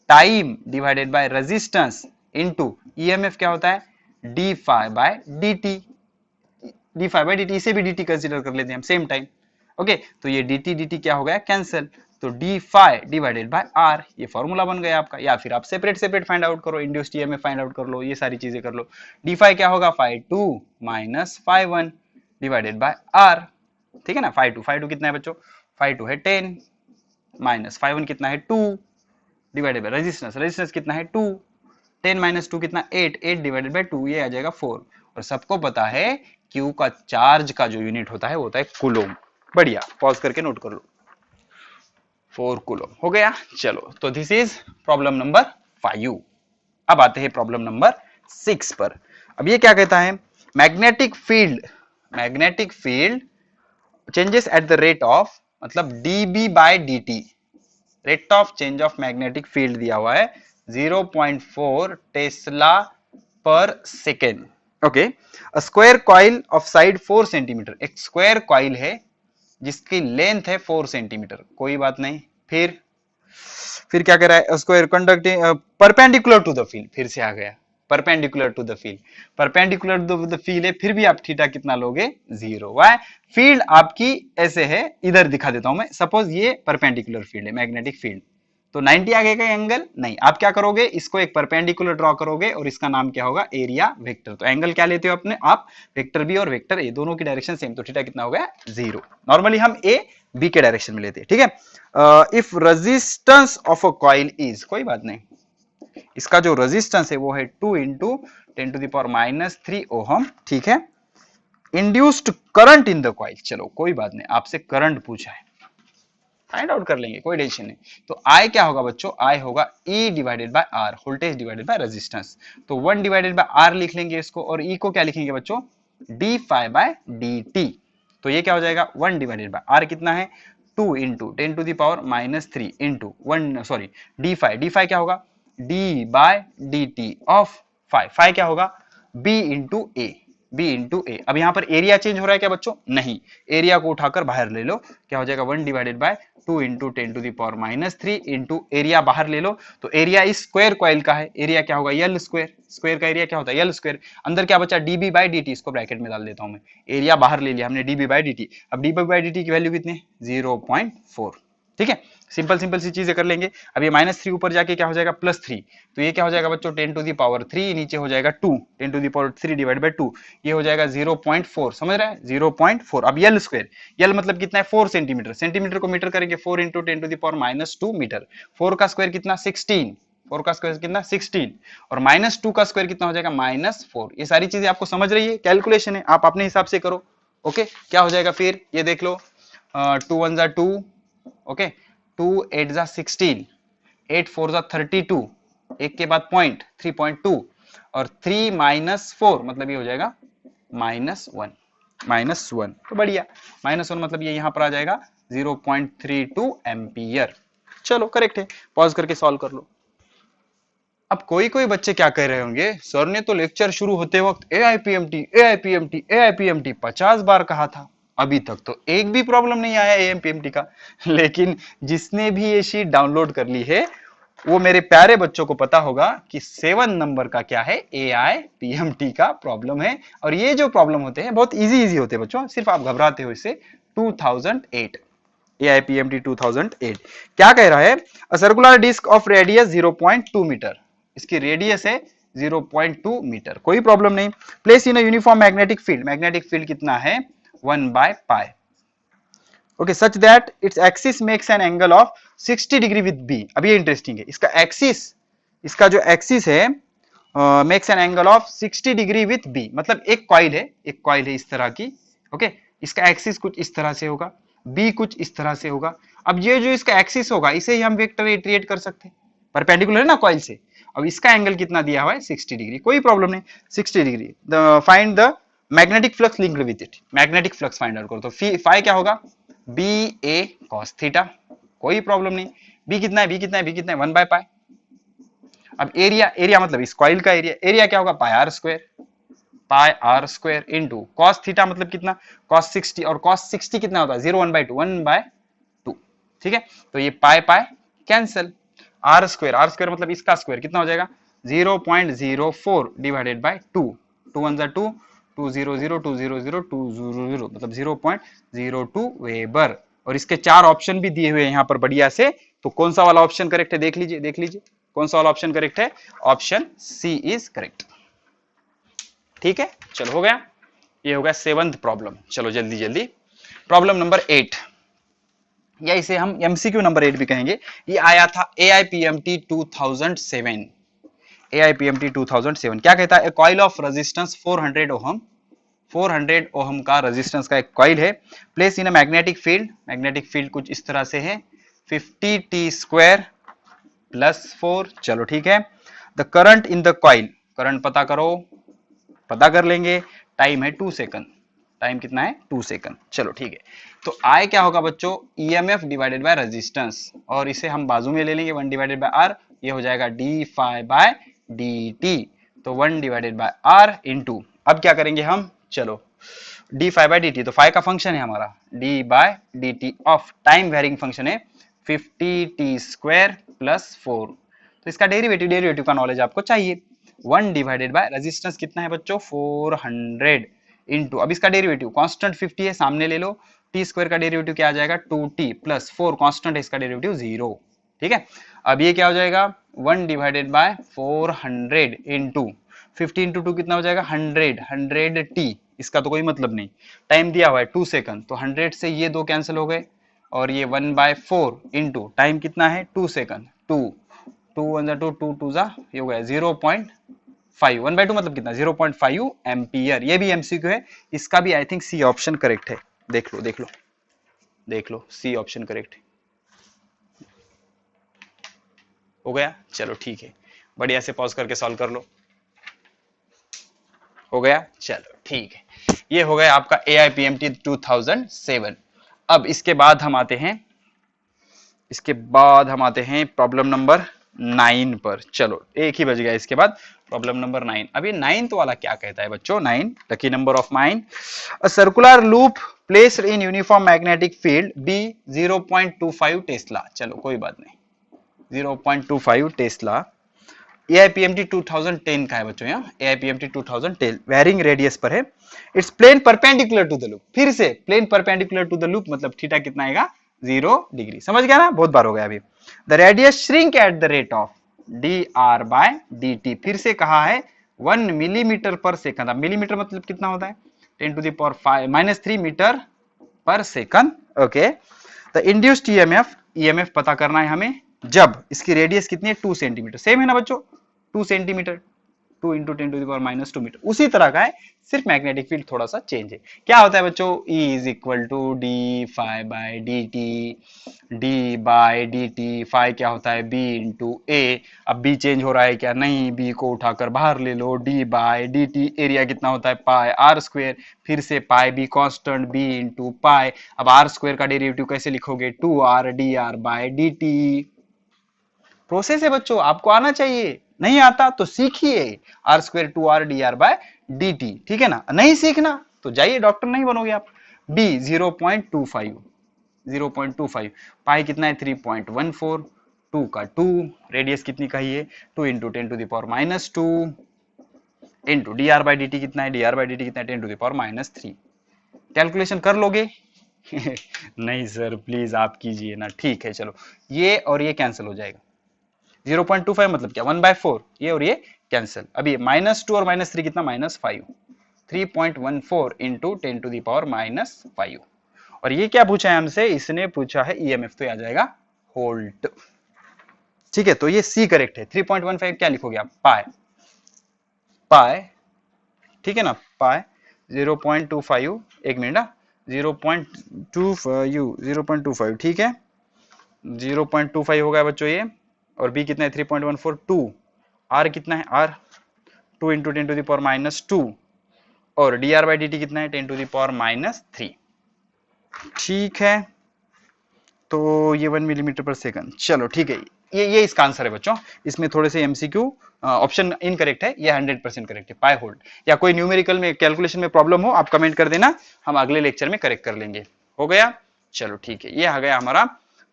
time divided by resistance into EMF क्या होता है, डी फाई बाय dt, इसे भी dt कंसीडर कर लेते हैं हम सेम टाइम, ओके। तो ये dt क्या हो गया, कैंसिल, तो d phi divided by r, ये फॉर्मूला बन गया आपका। या फिर आप सेपरेट फाइंड आउट करो, इंड्यूस्ड ईएमएफ फाइंड आउट कर लो, ये सारी चीजें कर लो। डी फाई क्या होगा, φ2 माइनस φ1 डिवाइडेड बाय आर, ठीक है ना। φ2 कितना है बच्चों, φ2 है 10 माइनस φ1 कितना है 2 डिवाइडेड बाय रेजिस्टेंस कितना है 2, 10 माइनस 2 कितना 8 डिवाइडेड बाय 2, ये आ जाएगा 4। और सबको पता है Q का चार्ज का जो यूनिट होता है वो होता है कूलोम। बढ़िया, पॉज करके नोट कर लो, 4 कूलोम हो गया। चलो तो दिस इज प्रॉब्लम नंबर 5। अब आते हैं प्रॉब्लम नंबर 6 पर। अब ये क्या कहता है, magnetic field changes at the rate of, मतलब dB by dt, rate of change of magnetic field दिया हुआ है 0.4 टेस्ला पर second, okay. Square coil of side 4 centimetre, एक स्क्वायर कॉइल है जिसकी लेंथ है 4 सेंटीमीटर, कोई बात नहीं। फिर क्या कह रहा है, square conducting perpendicular to the field, फिर से आ गया परपेंडिकुलर टू द फील्ड है, फिर भी आप थीटा कितना लोगे, 0। वाई, फील्ड आपकी ऐसे है, इधर दिखा देता हूं मैं, सपोज ये परपेंडिकुलर फील्ड है, मैग्नेटिक फील्ड, तो 90 आ गया एंगल, नहीं, आप क्या करोगे, इसको एक परपेंडिकुलर ड्रॉ करोगे और इसका नाम क्या होगा, एरिया वेक्टर। तो एंगल क्या लेते हो अपने आप, वेक्टर बी और वेक्टर ए, दोनों की डायरेक्शन सेम, तो थीटा कितना हो गया, 0। नॉर्मली हम ए बी के डायरेक्शन में लेते हैं, ठीक है। If resistance of a coil is, कोई बात नहीं, इसका जो रेजिस्टेंस है वो है 2 इंटू 10⁻³ ओहम, ठीक है। Induced current in the coil, चलो कोई बात नहीं, आपसे करंट पूछा है, फाइंड आउट कर लेंगे, कोई टेंशन नहीं। तो I क्या होगा बच्चों, I होगा E divided by R, voltage divided by resistance. तो 1 डिवाइडेड बाय R लिख लेंगे इसको, और E को क्या लिखेंगे बच्चों, d फाई बाय dt। तो ये क्या हो जाएगा, 1 डिवाइडेड बाय R कितना है, 2 into 10⁻³ into 1, sorry, d phi क्या होगा, d by dt of phi क्या होगा, B into A, b into A. अब यहाँ पर एरिया चेंज हो रहा है क्या बच्चों? नहीं, एरिया को उठाकर बाहर ले लो, क्या हो जाएगा 1 divided by 2 into 10 to the power -3 into area बाहर ले लो, तो एरिया इस स्क्वायर कॉइल का है, एरिया क्या होगा यल स्क्वायर, स्क्वायर का एरिया क्या होता है यल स्क्वायर, अंदर क्या बचा डीबी बाई डी टी, इसको ब्रैकेट में डाल देता हूं मैं, एरिया बाहर ले लिया हमने डीबी बाई डी टी, अब डीबी बाई डी टी की वैल्यू कितनी है 0.4, ठीक है, सिंपल सिंपल सी चीजें कर लेंगे। अब ये -3 ऊपर जाके क्या हो जाएगा +3, तो ये क्या हो जाएगा बच्चों 10 टू दी पावर 3, नीचे हो जाएगा 2, 10 to the power 3 divide by 2, ये हो जाएगा 0.4, समझ रहे हैं 0.4। अब यल स्क्वायर, यल मतलब कितना है 4 सेंटीमीटर, सेंटीमीटर को मीटर करेंगे 4 into 10 to the power -2 metre, 4 का स्क्वायर कितना 16, 4 का स्क्वायर कितना 16, और -2 का स्क्वायर कितना हो जाएगा -4। ये सारी चीजें आपको समझ रही है, कैलकुलेशन है, आप अपने हिसाब से करो। ओके, क्या हो जाएगा फिर ये देख लो, 2 1 जा 2, ओके, 2 8 जा 16, 8 4 जा 32, एक के बाद पॉइंट 3.2, और 3 -4 मतलब ये हो जाएगा -1, तो बढ़िया, -1 मतलब ये यहां पर आ जाएगा 0.32 एम्पियर। चलो करेक्ट है, पॉज करके सॉल्व कर लो। अब कोई कोई बच्चे क्या कह रहे होंगे, सर ने तो लेक्चर शुरू होते वक्त एआईपीएमटी एआईपीएमटी एआईपीएमटी 50 बार कहा था, अभी तक तो एक भी प्रॉब्लम नहीं आया एएमपीएमटी का। लेकिन जिसने भी ये शीट डाउनलोड कर ली है वो मेरे प्यारे बच्चों को पता होगा कि 7 नंबर का क्या है एआईपीएमटी का प्रॉब्लम है, और ये जो प्रॉब्लम होते हैं बहुत इजी होते हैं बच्चों, सिर्फ आप घबराते हो इससे। 2008 एआईपीएमटी 2008 क्या कह रहा है, a circular disc of radius 0.2 metre, इसकी रेडियस है 0.2 मीटर, कोई प्रॉब्लम नहीं। Place in a uniform magnetic field, magnetic field कितना है 1/π, okay, such that its axis makes an angle of 60 degree with B. अब ये इंटरेस्टिंग है, इसका एक्सिस, इसका जो एक्सिस है makes an angle of 60 degree with B, मतलब एक कॉइल है, एक कॉइल है इस तरह की, ओके, इसका एक्सिस कुछ इस तरह से होगा, बी कुछ इस तरह से होगा। अब ये जो इसका एक्सिस होगा इसे ही हम वेक्टर इटरेट कर सकते हैं, परपेंडिकुलर है ना कॉइल से। अब इसका एंगल कितना दिया हुआ है 60 डिग्री, कोई प्रॉब्लम नहीं, 60 degree. Find the magnetic flux linked with it, magnetic flux find out करो, तो फाई क्या होगा बी ए कॉस थीटा, कोई प्रॉब्लम नहीं। बी कितना है, बी कितना है, बी कितना है 1/π। अब एरिया, एरिया मतलब इस कॉइल का एरिया, एरिया क्या होगा pi r square into cos theta मतलब कितना कॉस 60, और कॉस 60 कितना होता है 0 1/2, ठीक है, तो ये पाई कैंसिल, आर स्क्वायर मतलब इसका स्क्वायर कितना हो जाएगा 0.04 डिवाइडेड बाय 2, 2 1 2, 2 0 0 2 0 0 2 0 0 मतलब 0.02 वेबर, और इसके 4 ऑप्शन भी दिए हुए हैं यहाँ पर बढ़िया से, तो कौन सा वाला ऑप्शन करेक्ट है देख लीजिए, देख लीजिए कौन सा वाला ऑप्शन करेक्ट है, ऑप्शन सी इज करेक्ट, ठीक है। चलो हो गया, ये हो गया 7th प्रॉब्लम। चलो जल्दी जल्दी प्रॉब्लम नंबर 8, या इसे हम एमसीक्यू नंबर 8 भी कहेंगे, ये आया था एआईपीएमटी 2007, एआईपीएमटी 2007 क्या कहता है, coil of resistance 400 ohm, 400 ohm का रेजिस्टेंस का एक कॉइल है, place in a magnetic field, magnetic field कुछ इस तरह से है 50t² +4, चलो ठीक है। The current in the coil, current पता करो, पता कर लेंगे, टाइम है 2 सेकंड, टाइम कितना है 2 सेकंड, चलो ठीक है। तो आई क्या होगा बच्चों ईएमएफ डिवाइडेड बाय रेजिस्टेंस, और इसे हम बाजू में ले लेंगे 1 डिवाइडेड बाय आर, ये हो जाएगा d phi by d t, तो 1 डिवाइडेड बाय आर इंटू, अब क्या करेंगे हम, चलो d phi by d t, तो फाई का फंक्शन है हमारा d by d t of time varying function है 50t² +4, तो इसका डेरिवेटिव, डेरिवेटिव का नॉलेज आपको चाहिए। 1 डिवाइडेड बाय रेजिस्टेंस कितना है बच्चों 400 इंटू, अब इसका डेरिवेटिव कांस्टेंट 50 है सामने ले लो, t² का डेरिवेटिव क्या आ जाएगा 2t +4 कांस्टेंट है इसका डेरिवेटिव 0, ठीक है। अब ये क्या हो जाएगा 1 डिवाइडेड बाय 400 इंटू 50 इंटू 2 कितना हो जाएगा 100t, इसका तो कोई मतलब नहीं, टाइम दिया हुआ है 2 सेकंड, तो 100 से ये दो कैंसिल हो गए, और ये 1/4 इंटू टाइम कितना है 2 सेकंड, 2 2 1 2 2 2 ये हो गया 0.5, 1/2 मतलब कितना 0.5 एम्पियर, ये भी एमसीक्यू है, इसका भी I think C option correct है, देख लो देख लो देख लो, सी ऑप्शन करेक्ट है, हो गया, चलो ठीक है, बढ़िया से पॉज करके सॉल्व कर लो, हो गया, चलो ठीक है, ये हो गया आपका एआईपीएमटी 2007। अब इसके बाद हम आते हैं, इसके बाद हम आते हैं प्रॉब्लम नंबर 9 पर। चलो एक ही बज गया। इसके बाद प्रॉब्लम नंबर 9। अभी 9th वाला क्या कहता है बच्चों? 9 lucky number of mine. A circular loop placed in uniform magnetic field B 0.25 tesla. चलो कोई बात नहीं, 0.25 टेस्ला। AIPMT 2010 का है बच्चों, यहाँ AIPMT 2010 वेरिंग रेडियस पर है। Its plane perpendicular to the loop. फिर से plane perpendicular to the loop मतलब थीटा कितना आएगा? 0 डिग्री। समझ गया ना? बहुत बार हो गया अभी। The radius shrink eight the rate of dr/dt। फिर से कहा है 1 मिलीमीटर पर सेकंड। अब मिलीमीटर मतलब कितना होता है? 10 टू द पावर -3 मीटर पर second. Okay. The induced EMF पता करना है हमें जब इसकी रेडियस कितनी है? 2 सेंटीमीटर। सेम है ना बच्चों? 2 centimetre, 2 into 10 to the power -2 metre. उसी तरह का है, सिर्फ मैग्नेटिक फील्ड थोड़ा सा चेंज है। क्या होता है बच्चों? E is equal to d phi by d t. D by d t, phi क्या होता है? B into A. अब बी चेंज हो रहा है क्या? नहीं, बी को उठाकर बाहर ले लो। D by d t, area कितना होता है? Pi r square. फिर से pi B constant, B into pi. अब आर स्क्वेयर का डेरिवेटिव कैसे लिखोगे? 2r d r by d t. Process है बच्चों, आपको आना चाहिए। नहीं आता तो सीखिए। R square 2r d r by d t. ठीक है ना? नहीं सीखना तो जाइए, डॉक्टर नहीं बनोगे आप। बी 0.25, 0.25। पाई कितना है? 3.14। 2 का 2। रेडियस कितनी कही है? 2 into 10 to the power -2 into d r by d t कितना है? D r by d t कितना है? 10 टू दावर -3। कैलकुलेशन कर लोगे? नहीं सर प्लीज आप कीजिए ना। ठीक है चलो, ये और ये कैंसिल हो जाएगा। 0.25 मतलब क्या? 1/4। ये और ये कैंसिल। अभी -2 और -3 कितना? -5। 3.14 इंटू 10 टू द पावर -5। और ये क्या पूछा है हमसे? इसने पूछा है ईएमएफ, तो आ जाएगा वोल्ट। ठीक है, तो ये सी करेक्ट है। 3.15 क्या लिखोगे आप? पाई। पाई, ठीक है ना? पाई 0.25, एक मिनट ना, 0.25, 0.25 ठीक है। 0.25 हो गया बच्चों ये। और बी कितना है? 3.14। 2 आर कितना है? R 2 into 10 to the power -2। और d r by d t कितना है? 10 टू द पावर -3। ठीक है, तो ये 1 मिलीमीटर पर सेकंड। चलो ठीक है, ये इसका आंसर है बच्चों। इसमें थोड़े से एमसीक्यू ऑप्शन इनकरेक्ट है, ये 100% करेक्ट है। पाई होल्ड या कोई न्यूमेरिकल में कैलकुलेशन में प्रॉब्लम हो आप कमेंट कर देना, हम अगले लेक्चर में करेक्ट कर लेंगे। हो गया? चलो ठीक है, ये आ गया हमारा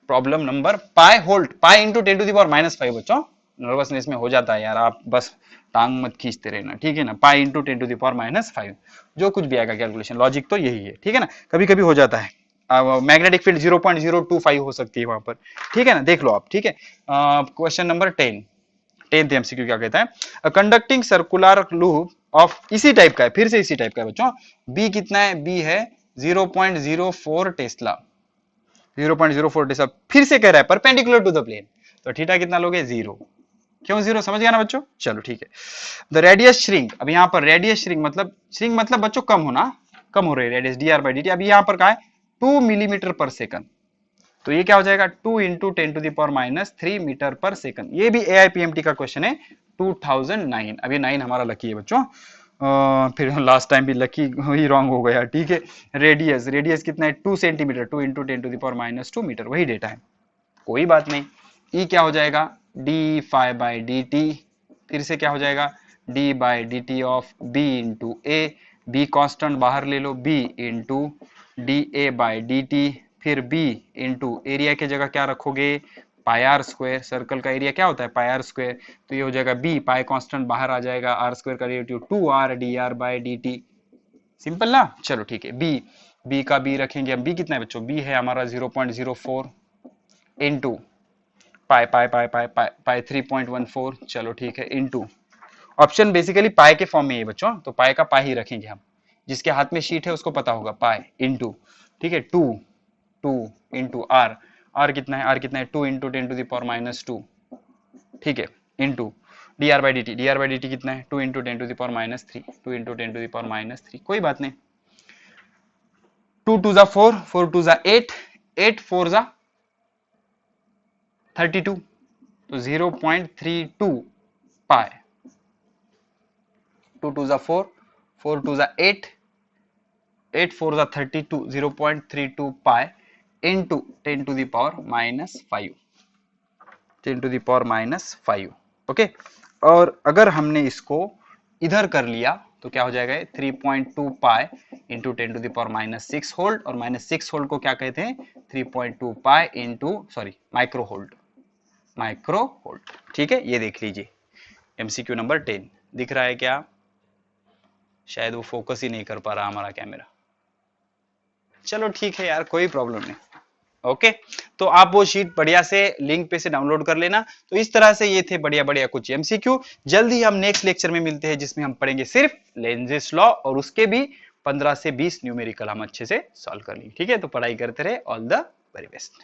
problem number pi volt. Pi into 10 to the power -5 बच्चों। नर्वसनेस में हो जाता है यार, आप बस टांग मत खींचते रहना। ठीक है ना? Pi into 10 to the power -5, जो कुछ भी आएगा कैलकुलेशन, लॉजिक तो यही है। ठीक है ना? कभी कभी हो जाता है, मैग्नेटिक फील्ड 0.025 हो सकती है वहां पर। ठीक है ना? देख लो आप। ठीक है, क्वेश्चन नंबर 10, 10th एमसीक्यू क्या कहता है? कंडक्टिंग सर्कुलर लूप ऑफ, इसी टाइप का है, फिर से इसी टाइप का है बच्चों। बी कितना है? बी है 0.04 टेस्ला। 0.04 टेस्ला। फिर से कह रहा है परपेंडिकुलर टू द प्लेन, तो थीटा कितना लोगे? 0। क्यों 0? समझ गया ना बच्चों? चलो ठीक है। द रेडियस श्रिंक, अब यहाँ पर रेडियस श्रिंक मतलब बच्चों कम होना, कम हो रही है radius D r by d T. अभी यहाँ पर कहा है 2 मिलीमीटर पर सेकंड, तो ये क्या हो जाएगा? 2 into 10 to the power -3 metre पर सेकंड। ये भी एआईपीएमटी का क्वेश्चन है 2009। अभी 9 हमारा लकी है बच्चों। फिर लास्ट टाइम भी लकी ही रॉन्ग हो गया। ठीक है, रेडियस कितना है? 2 centimetre, 2 into 10 to the power -2 metre, वही डेटा है, कोई बात नहीं। ई क्या हो जाएगा? D phi by d t. फिर से क्या हो जाएगा? D by d t of B into A. B constant बाहर ले लो, B into d A by d t. फिर बी इंटू एरिया की जगह क्या रखोगे? पाई आर स्क्वायर। सर्कल का एरिया क्या होता है? Pi r square. तो ये हो जाएगा बी, पाई कांस्टेंट बाहर आ जाएगा, आर स्क्वायर का derivative 2r d r by d T. Simple ना? चलो ठीक है, बी का बी रखेंगे हम। बी कितना है बच्चों? बी है हमारा 0.04 इंटू पाई पाई पाई पाई पाई पाई 3.14। चलो ठीक है, इंटू ऑप्शन बेसिकली पाई के फॉर्म में है बच्चों, तो पाई का पाई ही रखेंगे हम। जिसके हाथ में शीट है उसको पता होगा, पाई इंटू, ठीक है, 2 इंटू आर। आर कितना है? आर कितना है? 2 इंटू 10 टू द पावर -2। ठीक है, into d r by d t. D r by d t कितना है? 2 into 10 to the power -3। 2 into 10 to the power -3, कोई बात नहीं। 2 2 जा 4, 4 2 जा 8, 8 4 जा 32, तो 0.32 पाई। 2 2 जा 4, 4 2 जा 8, 8 4 जा 32, 0.32 pi into 10 to the power -5। 10⁻⁵ okay. और अगर हमने इसको इधर कर लिया तो क्या हो जाएगा 3.2 पाई इंटू 10⁻⁻6 होल्ड, और -6 होल्ड को क्या कहते हैं 3.2 pi into micro hold, micro hold. ठीक है, ये देख लीजिए एमसीक्यू नंबर 10 दिख रहा है क्या? शायद वो फोकस ही नहीं कर पा रहा हमारा कैमरा। चलो ठीक है यार, कोई प्रॉब्लम नहीं। ओके, तो आप वो शीट बढ़िया से लिंक पे से डाउनलोड कर लेना। तो इस तरह से ये थे बढ़िया बढ़िया कुछ एमसीक्यू। जल्द ही हम नेक्स्ट लेक्चर में मिलते हैं जिसमें हम पढ़ेंगे सिर्फ लेंजेस लॉ, और उसके भी 15 से 20 न्यूमेरिकल हम अच्छे से सॉल्व कर लेंगे। ठीक है, तो पढ़ाई करते रहे। All the very best.